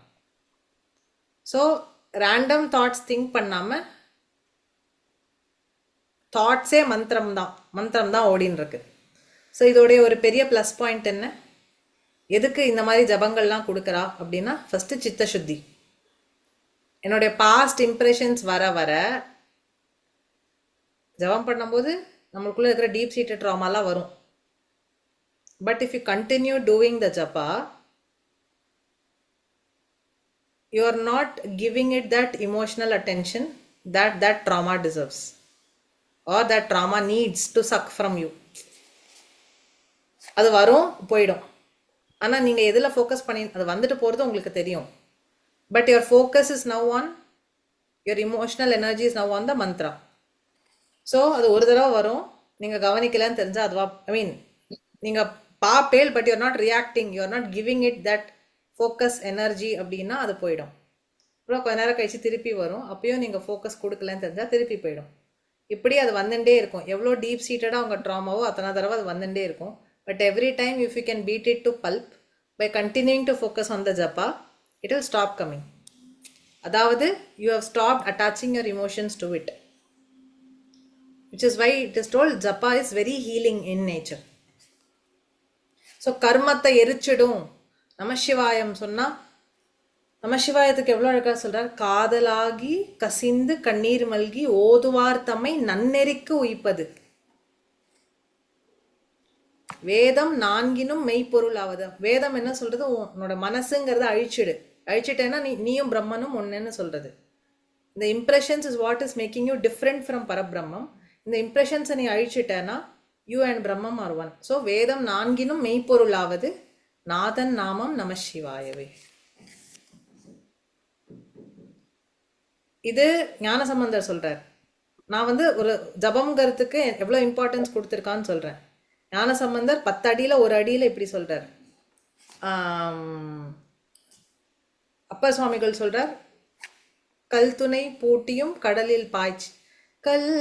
ஸோ ரேண்டம் தாட்ஸ் திங்க் பண்ணாமல், தாட்ஸே மந்திரம் தான் ஓடின்னு இருக்கு. ஸோ இதோடைய ஒரு பெரிய ப்ளஸ் பாயிண்ட் என்ன? எதுக்கு இந்த மாதிரி ஜபங்கள்லாம் கொடுக்குறா அப்படின்னா, ஃபஸ்ட்டு சித்த சுத்தி. என்னுடைய பாஸ்ட் இம்ப்ரெஷன்ஸ் வர வர ஜபம் பண்ணும்போது நம்மளுக்குள்ளே இருக்கிற டீப் சீட்டட் ட்ராமாலாம் வரும். But if you continue doing the japa, you are not giving it that emotional attention that that trauma deserves or that trauma needs to suck from you. அது வரும் போயிடும். ஆனால் நீங்கள் எதில் ஃபோக்கஸ் பண்ணி அது வந்துட்டு போகிறது உங்களுக்கு தெரியும். But your focus is now on your emotional energy is now on the Mantra. So அது ஒரு தடவை வரும், நீங்கள் கவனிக்கலன்னு தெரிஞ்சால் அதுவா ஐ மீன் நீங்கள் பாப்பேல், but you are not reacting, you are not giving it that focus energy அப்படின்னா அது போயிடும். அப்புறம் கொஞ்ச நேரம் கழிச்சு திருப்பி வரும், அப்பயும் நீங்கள் ஃபோக்கஸ் கொடுக்கலன்னு தெரிஞ்சால் திருப்பி போயிடும். இப்படி அது வந்துட்டே இருக்கும். எவ்வளோ டீப் சீட்டடாக உங்கள் ட்ராமாவோ அத்தனை தடவை அது வந்துட்டே இருக்கும். But every time if you can beat it to pulp by continuing to focus on the japa, it will stop coming. அதாவது you have stopped attaching your emotions to it, which is why it is told japa is very healing in nature. So கர்மத்தை எரிச்சிடும் நமசிவாயம் சொன்னா, நமசிவாயத்துக்கு எவ்வளோ அழகா சொல்றார், காதலாகி கசிந்து கண்ணீர் மல்கி ஓதுவார் தம்மை நன்னெறிக்கு உயிப்பது, வேதம் நான்கினும் மெய்ப்பொருள் ஆவது. வேதம் என்ன சொல்றது, உன்னோட மனசுங்கிறத அழிச்சிட்டேன்னா நீயும் பிரம்மனும் ஒன்றுன்னு சொல்றது. இந்த impressions is what is making you different from பரபிரம்மம். இந்த இம்ப்ரெஷன்ஸை நீ அழிச்சிட்டேன்னா யூ அண்ட் பிரம்மம் ஆர் ஒன். ஸோ வேதம் நான்கினும் மெய்ப்பொருள் ஆவது நாதன் நாமம் நமசிவாயவே. இது ஞானசம்பந்தர் சொல்றார். நான் ஒரு ஜபம்ங்கிறதுக்கு எவ்வளோ இம்பார்ட்டன்ஸ் கொடுத்துருக்கான்னு சொல்றேன். ஞானசம்பந்தர் 10 அடியில் 1 அடியில் இப்படி சொல்றார். அப்பர் சுவாமிகள் சொல்றார், கல் துணை பூட்டியும் கடலில் பாய்ச்சி, கல்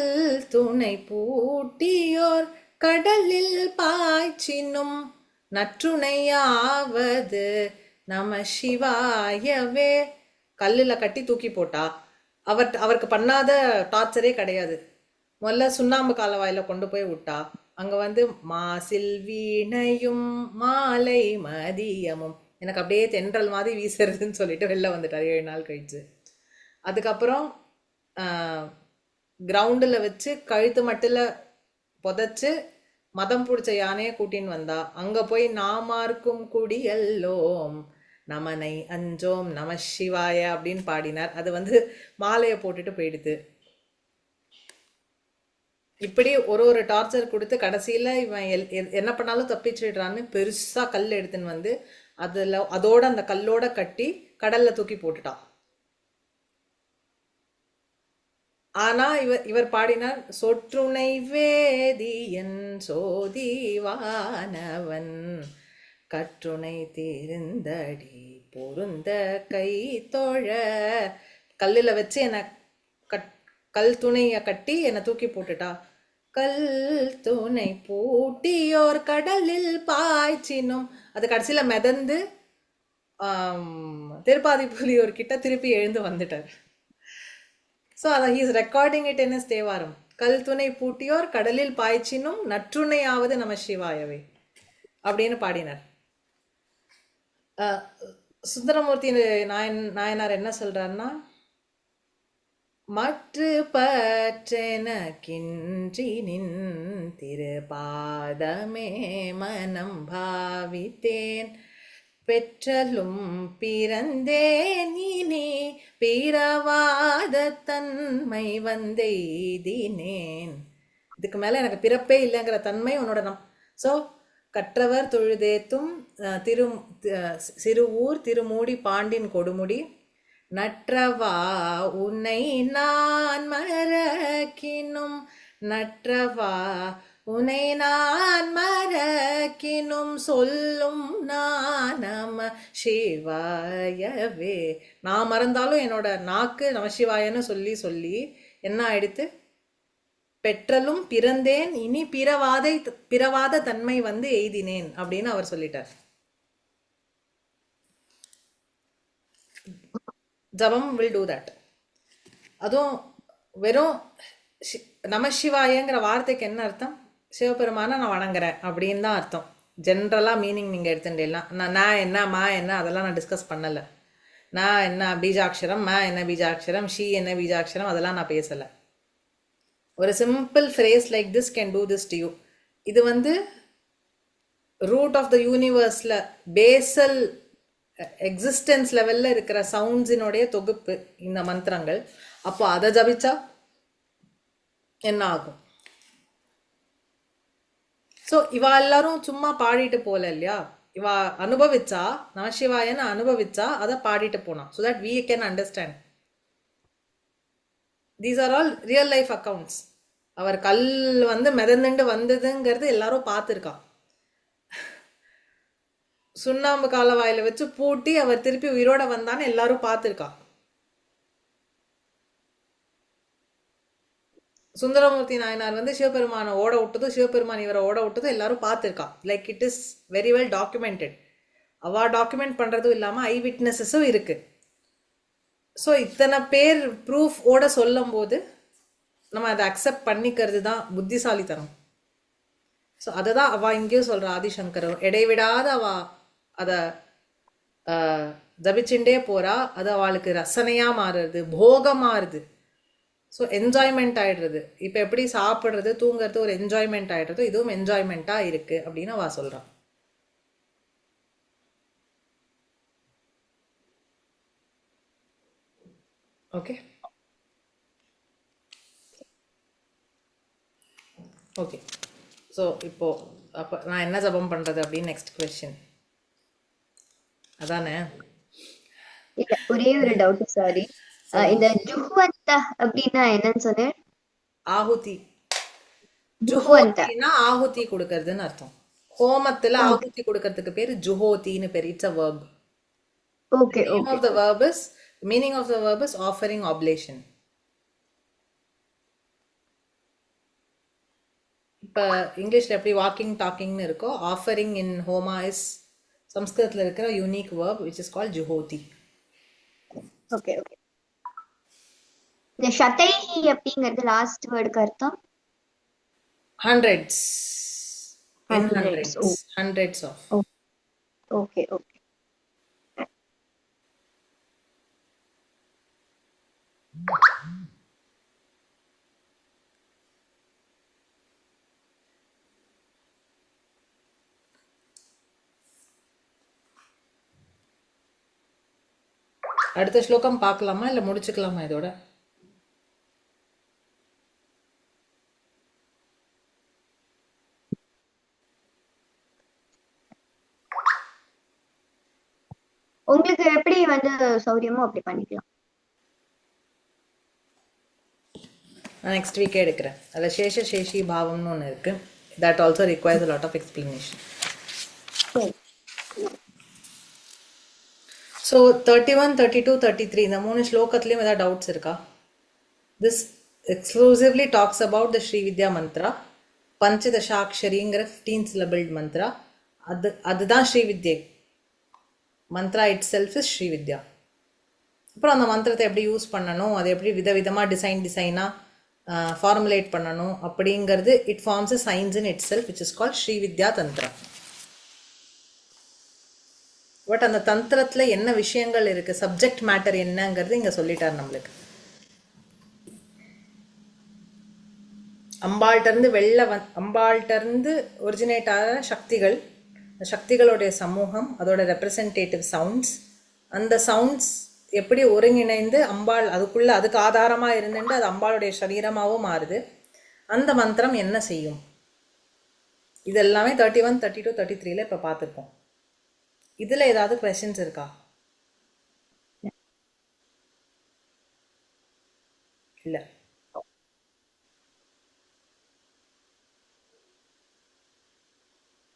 துணை பூட்டியோர் கடலில் பாய்ச்சினும் நற்றுணையாவது நம சிவாயவே. கல்லில் கட்டி தூக்கி போட்டா அவருக்கு பண்ணாத டார்ச்சரே கிடையாது. முதல்ல சுண்ணாம்பு காலவாயில் கொண்டு போய் விட்டா, அங்கே மாசில் வீணையும் மாலை மதியமும், எனக்கு அப்படியே தென்றல் மாதிரி வீசுறதுன்னு சொல்லிட்டு வெளில வந்துட்டார் 7 நாள் கழிச்சு. அதுக்கப்புறம் கிரவுண்டில் வச்சு கழுத்து மட்டில் புதைச்சு மதம் பிடிச்ச யானையை கூட்டின்னு வந்தா, அங்கே போய் நாமார்க்கும் குடியல்லோம் நமனை அஞ்சோம் நம சிவாய அப்படின்னு பாடினார். அது மாலையை போட்டுட்டு போயிடுது. இப்படி ஒரு டார்ச்சர் கொடுத்து கடைசியில் இவன் என்ன பண்ணாலும் தப்பிச்சிடுறான்னு பெருசாக கல் எடுத்துன்னு அதோட அந்த கல்லோட கட்டி கடல்ல தூக்கி போட்டுட்டான். ஆனா இவர் பாடினார், சொற்றுணை வேதியன் சோதிவானவன் கற்றுணை தீர்ந்தடி பொருந்த கை தோழ. கல்லில் வச்சு என்னை கல் துணையை கட்டி என்னை தூக்கி போட்டுட்டா. கல் துணை பூட்டியோர் கடலில் பாய்ச்சினும், அது கடைசியில் மிதந்து திருப்பாதிப்புலியோர் கிட்ட திருப்பி எழுந்து வந்துட்டார். ஸோ அதை he's recording it in Thevaram. கல் துணை பூட்டியோர் கடலில் பாய்ச்சினும் நற்றுணையாவது நம சிவாயவே அப்படின்னு பாடினார். சுந்தரமூர்த்தி நாயனார் என்ன சொல்றாருன்னா, மற்று பற்றெனக்கின்றி நின் திருபாதமே மனம் பாவித்தேன், பெற்றலும் பிறந்தேன் இனி பிறவாத தன்மை வந்தெய்தினேன். இதுக்கு மேலே எனக்கு பிறப்பே இல்லைங்கிற தன்மை உன்னோட ஸோ கற்றவர் தொழுதேத்தும் சிறுவூர் திருமூடி பாண்டின் கொடுமுடி, நற்றவா உன்னை நான் மறக்கினும், நற்றவா உன்னை நான் மறக்கினும் சொல்லும் நான் நம சிவாயவே. நான் மறந்தாலும் என்னோட நாக்கு நமசிவாயன்னு சொல்லி சொல்லி என்ன ஆயிடுத்து, பெற்றலும் பிறந்தேன் இனி பிறவாத தன்மை எய்தினேன் அப்படின்னு அவர் சொல்லிட்டார். ஜபம் வில் டூ தட். அதுவும் வெறும் நமசிவாயங்கிற வார்த்தைக்கு என்ன அர்த்தம், சிவபெருமான நான் வணங்குறேன் அப்படின்னு தான் அர்த்தம். ஜென்ரலாக மீனிங் நீங்கள் எடுத்துட்டேலாம். நான் என்ன மா என்ன அதெல்லாம் நான் டிஸ்கஸ் பண்ணலை. நான் என்ன பீஜாட்சரம், மா என்ன பீஜாட்சரம், ஷீ என்ன பீஜாட்சரம், அதெல்லாம் நான் பேசலை. ஒரு simple phrase like this can do this to you. இது ரூட் ஆஃப் த யூனிவர்ஸில் பேசல் எக்ஸிஸ்டன்ஸ் லெவலில் இருக்கிற சவுண்ட்ஸினுடைய தொகுப்பு இந்த மந்திரங்கள். அப்போ அதை ஜபிச்சா என்ன ஆகும்? ஸோ இவா எல்லாரும் சும்மா பாடிட்டு போல இல்லையா, இவா அனுபவிச்சா, நமசிவாயன்னு அனுபவிச்சா அதை பாடிட்டு போனான். So that we can understand. These are all real life accounts. அவர் கல் வந்து மிதந்துண்டு வந்ததுங்கிறது எல்லாரும் பார்த்துருக்கா. சுண்ணாம்பு காலவாயில வச்சு பூட்டி அவர் திருப்பி உயிரோட வந்தான்னு எல்லாரும் பார்த்துருக்கா. சுந்தரமூர்த்தி நாயனார் வந்து சிவபெருமானை ஓட விட்டதும், சிவபெருமான் இவரை ஓட விட்டதும் எல்லாரும் பார்த்துருக்கா. Like it is very well documented. அவா டாக்குமெண்ட் பண்ணுறதும் இல்லாமல் ஐ விட்னஸஸும் இருக்கு. ஸோ இத்தனை பேர் ப்ரூஃப் ஓட சொல்லும் போது நம்ம அதை அக்செப்ட் பண்ணிக்கிறது தான் புத்திசாலித்தனம். ஸோ அதை தான் அவள் இங்கேயும் சொல்கிறா ஆதிசங்கர். இடைவிடாத அவள் அதை ஜபிச்சுட்டே போகிறா. அது அவளுக்கு ரசனையாக மாறுறது, போகமாக மாறுது. ஸோ என்ஜாய்மெண்ட் ஆகிடுறது. இப்போ எப்படி சாப்பிட்றது தூங்குறது ஒரு என்ஜாய்மெண்ட் ஆகிடுறதோ இதுவும் என்ஜாய்மெண்ட்டாக இருக்குது அப்படின்னு அவள் சொல்கிறான். Okay okay. ஸோ இப்போது அப்போ நான் என்ன ஜபம் பண்ணுறது அப்படின்னு நெக்ஸ்ட் கொஸ்டின் அதானே? இல்ல ஒரே ஒரு டவுட், சாரி. இந்த ஜுஹ்வந்த அப்படின்னா என்னன்னு சொன்னேன்? ஆகுதி. ஜுஹ்வந்த. ஜுஹோத்தினா ஆகுதி கொடுக்கறதுன்னு அர்த்தம். ஹோமத்துல ஆகுதி கொடுக்கறதுக்கு பேரு ஜுஹோத்தின்னு பேரு. It's a verb. Okay Name of the verb is, meaning of the verb is offering oblation. இப்போ இங்கிலீஷ்ல எப்படி வாக்கிங் டாக்கிங்னு இருக்கோ, ஆஃபரிங் இன் ஹோமா இஸ் சம்ஸ்கிருதத்தில் இருக்கிற unique verb which is called juhoti. Okay okay. இந்த ஷதைஹி அப்படிங்கிறது லாஸ்ட் வேர்டுக்கு அர்த்தம் hundreds. Hundreds. Oh. Hundreds of. Okay okay. அடுத்த ஸ்லோகம் பார்க்கலாமா இல்லை முடிச்சுக்கலாமா இதோட? உங்களுக்கு எப்படி வந்து சௌரியமோ அப்படி பண்ணிக்கலாம். நான் நெக்ஸ்ட் வீக்கே எடுக்கிறேன். அதில் சேஷி பாவம்னு ஒன்று இருக்கு. That also requires a lot of explanation. So 31, 32, 33 இந்த 3 ஸ்லோகத்துலேயும் ஏதாவது டவுட்ஸ் இருக்கா? This exclusively talks about the Srividya mantra. பஞ்சதசாட்சரிங்கிற 15 syllabled மந்த்ரா. அதுதான் ஸ்ரீவித்யை. Mantra itself is Srividya. அப்புறம் அந்த மந்திரத்தை எப்படி யூஸ் பண்ணணும், அதை எப்படி விதவிதமாக டிசைனாக ஃபார்முலேட் பண்ணணும் அப்படிங்கிறது it forms a science in itself which is called Srividya tantra. But அந்த தந்திரத்தில் என்ன விஷயங்கள் இருக்குது, சப்ஜெக்ட் மேட்டர் என்னங்கிறது இங்கே சொல்லிட்டார் நம்மளுக்கு. அம்பாள்கிட்டருந்து அம்பாள்கிட்டருந்து ஒரிஜினேட் ஆகிற சக்திகள், சக்திகளுடைய சமூகம், அதோட ரெப்ரசன்டேட்டிவ் சவுண்ட்ஸ், அந்த சவுண்ட்ஸ் எப்படி ஒருங்கிணைந்து அம்பாள் அதுக்குள்ளே அதுக்கு ஆதாரமாக இருந்துட்டு அது அம்பாளுடைய சரீரமாகவும் மாறுது. அந்த மந்திரம் என்ன செய்யும், இதெல்லாமே 31, 32, 33 இப்போ பார்த்துருக்கோம். இதில் ஏதாவது கொஸ்டின்ஸ் இருக்கா? இல்லை.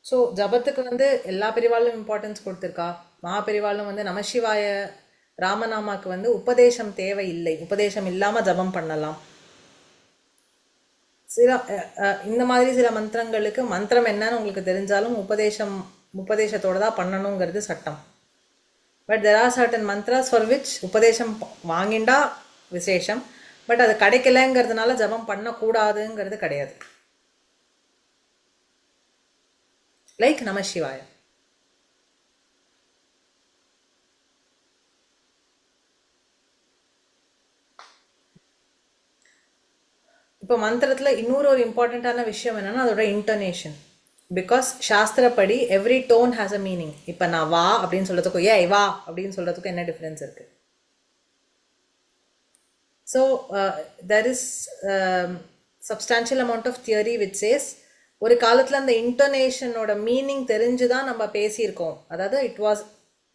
ஸோ ஜபத்துக்கு வந்து எல்லா பெரிவாளும் இம்பார்ட்டன்ஸ் கொடுத்துருக்கா. மகாபெரிவாளும் வந்து நமசிவாய ராமநாமாக்கு வந்து உபதேசம் தேவை இல்லை, உபதேசம் இல்லாமல் ஜபம் பண்ணலாம். சில இந்த மாதிரி சில மந்திரங்களுக்கு மந்திரம் என்னன்னு உங்களுக்கு தெரிஞ்சாலும் உபதேசத்தோடு தான் பண்ணணுங்கிறது சட்டம். But there are certain mantras for which உபதேசம் வாங்கிண்டா விசேஷம், பட் அது கிடைக்கலங்கிறதுனால ஜபம் பண்ணக்கூடாதுங்கிறது கிடையாது. லைக் நமசிவாய. இப்போ மந்திரத்தில் இன்னொரு ஒரு இம்பார்ட்டண்ட்டான விஷயம் என்னன்னா அதோட இன்டோனேஷன். பிகாஸ் சாஸ்திரப்படி every tone has a meaning. இப்போ நான் வா அப்படின்னு சொல்கிறதுக்கும் ஏய் வா அப்படின்னு சொல்கிறதுக்கும் என்ன டிஃப்ரென்ஸ் இருக்குது? So there is substantial amount of theory which says ஒரு காலத்தில் அந்த இன்டோனேஷனோட மீனிங் தெரிஞ்சு தான் நம்ம பேசியிருக்கோம். அதாவது it was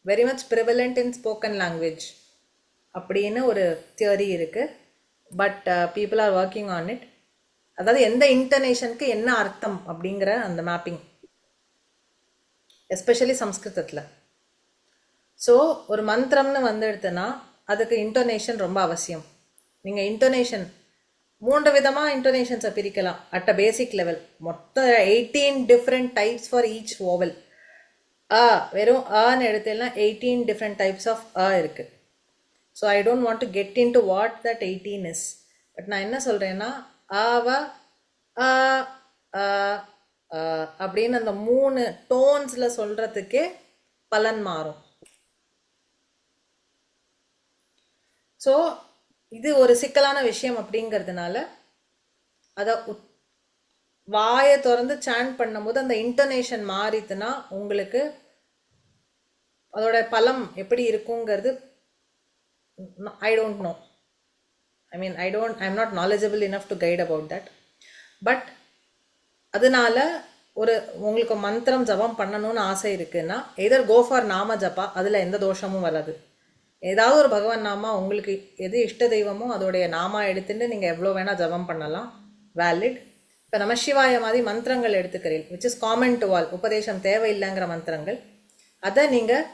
very much prevalent in spoken language அப்படின்னு ஒரு தியரி இருக்குது. But people are working on it. அதாவது எந்த இன்டர்னேஷனுக்கு என்ன அர்த்தம் அப்படிங்கிற அந்த மேப்பிங், எஸ்பெஷலி சம்ஸ்கிருதத்தில். ஸோ ஒரு மந்திரம்னு வந்துடுதுன்னா அதுக்கு இன்டோனேஷன் ரொம்ப அவசியம். நீங்கள் இன்டோனேஷன் 3 விதமாக இன்டோனேஷன்ஸை பிரிக்கலாம் அட் அ பேசிக் லெவல். மொத்தம் 18 different types for each oval. வெறும் அன்னு எடுத்தேன்னா 18 டிஃப்ரெண்ட் டைப்ஸ் ஆஃப் இருக்குது. So I don't want to get in to what that 18 is. But நான் என்ன சொல்கிறேன்னா ஆவ அ அப்படின்னு அந்த 3 டோன்ஸில் சொல்கிறதுக்கே பலன் மாறும். ஸோ இது ஒரு சிக்கலான விஷயம் அப்படிங்கிறதுனால அதை வாயை திறந்து சாண்ட் பண்ணும்போது அந்த இன்டர்னேஷன் மாறித்துனா உங்களுக்கு அதோட பலம் எப்படி இருக்குங்கிறது I don't know. I mean, I'm not knowledgeable enough to guide about that. But அதனால ஒரு உங்களுக்கு மந்திரம் ஜபம் பண்ணணும்னு ஆசை இருக்குன்னா எதர் கோ ஃபார் நாம ஜபா, அதில் எந்த தோஷமும் வராது. ஏதாவது ஒரு பகவான் நாமா உங்களுக்கு எது இஷ்ட தெய்வமோ அதோடைய நாமா எடுத்துட்டு நீங்கள் எவ்வளோ வேணால் ஜபம் பண்ணலாம், வேலிட். இப்போ நமசிவாய மாதிரி மந்திரங்கள் எடுத்துக்கிறீர்கள் which is common to all, உபதேசம் தேவையில்லைங்கிற மந்திரங்கள். அதை நீங்கள்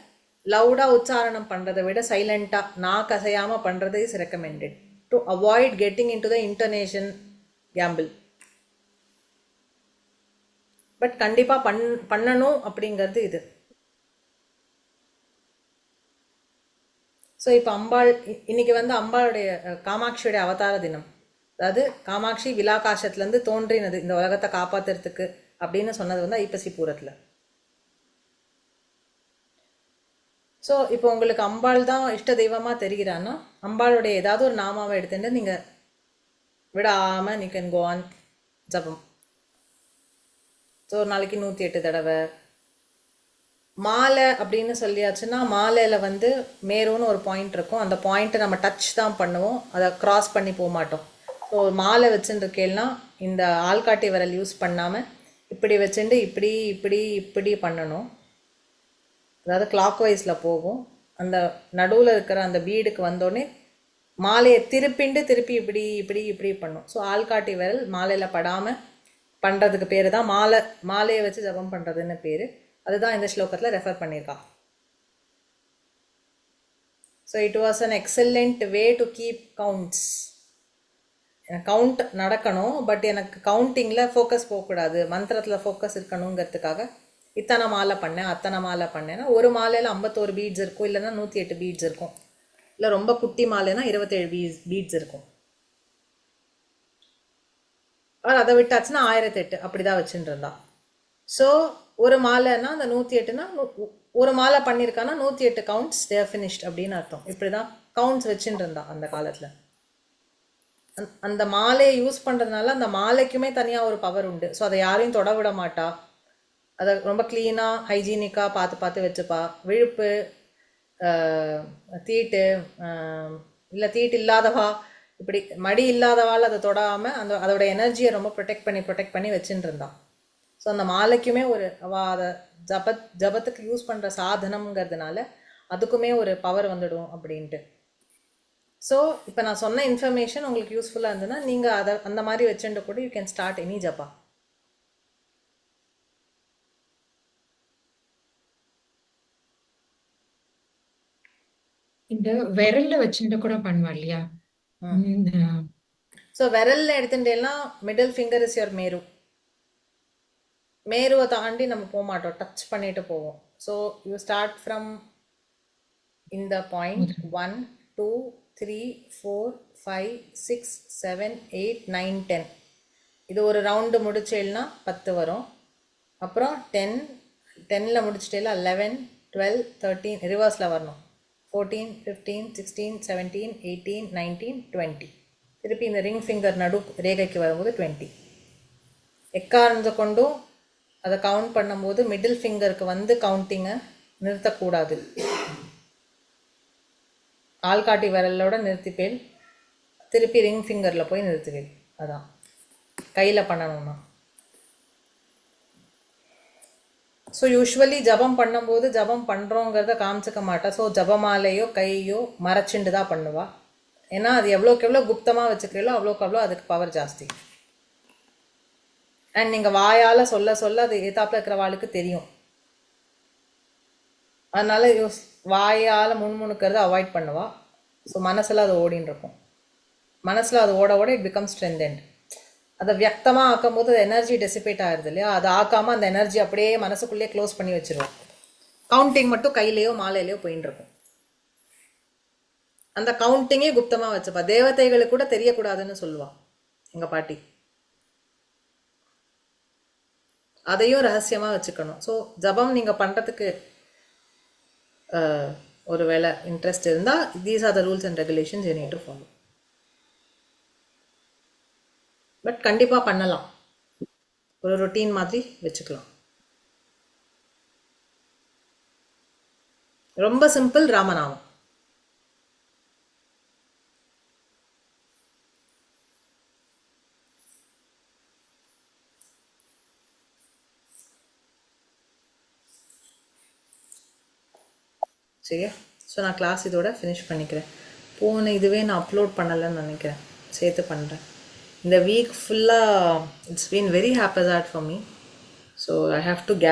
லவுடாக உச்சாரணம் பண்ணுறதை விட சைலண்ட்டாக நான் கசையாமல் பண்ணுறது is recommended to avoid getting into the internation gamble. But கண்டிப்பாக பண்ணணும் அப்படிங்கிறது இது. ஸோ இப்போ அம்பாள் இன்னைக்கு வந்து அம்பாளுடைய காமாட்சியுடைய அவதார தினம். அதாவது காமாட்சி விலாகாசத்துலேருந்து தோன்றினது இந்த உலகத்தை காப்பாற்றுறதுக்கு அப்படின்னு சொன்னது வந்து ஐப்பசி பூரத்தில். ஸோ இப்போ உங்களுக்கு அம்பாள் தான் இஷ்ட தெய்வமாக தெரிகிறான்னா அம்பாளுடைய ஏதாவது ஒரு நாமாவை எடுத்துட்டு நீங்கள் விடாமல் நீ கேன் கோ ஆன் ஜபம். ஸோ ஒரு நாளைக்கு 108 தடவை. மாலை அப்படின்னு சொல்லியாச்சுன்னா மாலையில் வந்து மேருன்னு ஒரு பாயிண்ட் இருக்கும். அந்த பாயிண்ட்டை நம்ம டச் தான் பண்ணுவோம், அதை க்ராஸ் பண்ணி போக மாட்டோம். ஸோ மாலை வச்சுட்டு இருக்கேன்னா இந்த ஆள்காட்டி விரல் யூஸ் பண்ணாமல் இப்படி வச்சுட்டு இப்படி இப்படி இப்படி பண்ணணும். அதாவது கிளாக் வைஸில் போகும். அந்த நடுவில் இருக்கிற அந்த பீடுக்கு வந்தோடனே மாலையை திருப்பி இப்படி இப்படி இப்படி பண்ணும். ஸோ ஆள்காட்டி விரல் மாலையில் படாமல் பண்ணுறதுக்கு பேர் தான் மாலையை வச்சு ஜபம் பண்ணுறதுன்னு பேர். அதுதான் இந்த ஸ்லோகத்தில் ரெஃபர் பண்ணியிருக்கா. So it was an excellent way to keep counts. Count நடக்கணும், பட் எனக்கு கவுண்டிங்கில் ஃபோக்கஸ் போகக்கூடாது, மந்திரத்தில் ஃபோக்கஸ் இருக்கணுங்கிறதுக்காக இத்தனை மாலை பண்ணேன் அத்தனை மாலை பண்ணேன்னா ஒரு மாலையில் 51 பீட்ஸ் இருக்கும், இல்லைன்னா 108 பீட்ஸ் இருக்கும், இல்லை ரொம்ப குட்டி மாலைனா 27 பீட்ஸ் இருக்கும். அதை விட்டாச்சுன்னா 1008 அப்படி தான் வச்சுட்டு இருந்தான். ஸோ ஒரு மாலைன்னா அந்த 108னா ஒரு மாலை பண்ணியிருக்கான்னா 108 கவுண்ட்ஸ் தேர் ஃபினிஷ்ட் அப்படின்னு அர்த்தம். இப்படி தான் கவுண்ட்ஸ் வச்சுட்டு இருந்தான் அந்த காலத்தில். அந்த மாலையை யூஸ் பண்ணுறதுனால அந்த மாலைக்குமே தனியாக ஒரு பவர் உண்டு. ஸோ அதை யாரையும் தொட விட மாட்டா, அதை ரொம்ப க்ளீனாக ஹைஜீனிக்காக பார்த்து வச்சுப்பா. விழுப்பு தீட்டு இல்லை தீட்டு இல்லாதவா இப்படி மடி இல்லாதவாள் அதை தொடாமல் அதோட எனர்ஜியை ரொம்ப ப்ரொடெக்ட் பண்ணி வச்சுட்டு இருந்தான். ஸோ அந்த மாலைக்குமே ஒரு அதை ஜபத்துக்கு யூஸ் பண்ணுற சாதனம்ங்கிறதுனால அதுக்குமே ஒரு பவர் வந்துடும் அப்படின்ட்டு. ஸோ இப்போ நான் சொன்ன இன்ஃபர்மேஷன் உங்களுக்கு யூஸ்ஃபுல்லாக இருந்ததுன்னா நீங்கள் அதை அந்த மாதிரி வச்சுட்டு கூட you can start any japa. இந்த விரல்ல வச்சுட்டு கூட பண்ணுவா இல்லையா? ஸோ விரல்ல எடுத்துட்டேன்னா middle finger is your Meru. மேருவை தாண்டி நம்ம போக மாட்டோம், டச் பண்ணிட்டு போவோம். ஸோ யூ ஸ்டார்ட் ஃப்ரம் இந்த பாயிண்ட் 1 2 3 4 5 6 7 8 9 10. இது ஒரு ரவுண்டு முடிச்சேன்னா 10 வரும். அப்புறம் 10ல் முடிச்சிட்டேல 11 12 13 ரிவர்ஸில் வரணும். 14 15 16 17 18 19 20. திருப்பி இந்த ரிங் ஃபிங்கர் நடு ரேகைக்கு வரும்போது 20. எக்காரணத்தை கொண்டும் அதை கவுண்ட் பண்ணும்போது மிடில் ஃபிங்கருக்கு வந்து கவுண்டிங்கை நிறுத்தக்கூடாது. ஆள்காட்டி விரலோட நிறுத்திப்பேன், திருப்பி ரிங் ஃபிங்கரில் போய் நிறுத்துவேன். அதான் கையில் பண்ணணும்னா. ஸோ யூஸ்வலி ஜபம் பண்ணும்போது ஜபம் பண்ணுறோங்கிறத காமிச்சிக்க மாட்டா. ஸோ ஜபமாலையோ கையோ மறைச்சிண்டு தான் பண்ணுவா. ஏன்னா அது எவ்வளோக்கு எவ்வளோ குப்தமாக வச்சுக்கிறீங்களோ அவ்வளோக்கு அவ்வளோ அதுக்கு பவர் ஜாஸ்தி. அண்ட் நீங்கள் வாயால் சொல்ல சொல்ல அது ஏத்தாப்பில் இருக்கிறவாளுக்கு தெரியும். அதனால வாயால் முணுமுணுக்கிறத அவாய்ட் பண்ணுவா. ஸோ மனசில் அது ஓடின்னு இருக்கும். மனசில் அது ஓட ஓட இட் பிகம் ஸ்ட்ரென்தென்ட். அதை வியக்தமாக ஆக்கும்போது அது எனர்ஜி டெசிபேட் ஆகிடுது இல்லையா? அதை ஆக்காமல் அந்த எனர்ஜி அப்படியே மனசுக்குள்ளேயே க்ளோஸ் பண்ணி வச்சிருவோம். கவுண்டிங் மட்டும் கையிலையோ மாலையிலையோ போயின்னு இருக்கும். அந்த கவுண்டிங்கே குப்தமாக வச்சுப்பா. தேவதைகளுக்கு கூட தெரியக்கூடாதுன்னு சொல்லுவாள் எங்கள் பாட்டி. அதையும் ரகசியமாக வச்சுக்கணும். ஸோ ஜபம் நீங்கள் பண்ணுறதுக்கு ஒரு வேளை இன்ட்ரெஸ்ட் இருந்தால் these are the rules and regulations you need to follow. But கண்டிப்பாக பண்ணலாம், ஒரு ரொட்டீன் மாதிரி வச்சுக்கலாம். ரொம்ப சிம்பிள் ராமநாமம். சரியா? ஸோ நான் கிளாஸ் இதோட ஃபினிஷ் பண்ணிக்கிறேன். போன இதுவே நான் அப்லோட் பண்ணலைன்னு நினைக்கிறேன், சேர்த்து பண்ணுறேன். இந்த வீக் ஃபுல்லாக it's been very happy for me. So I have to gather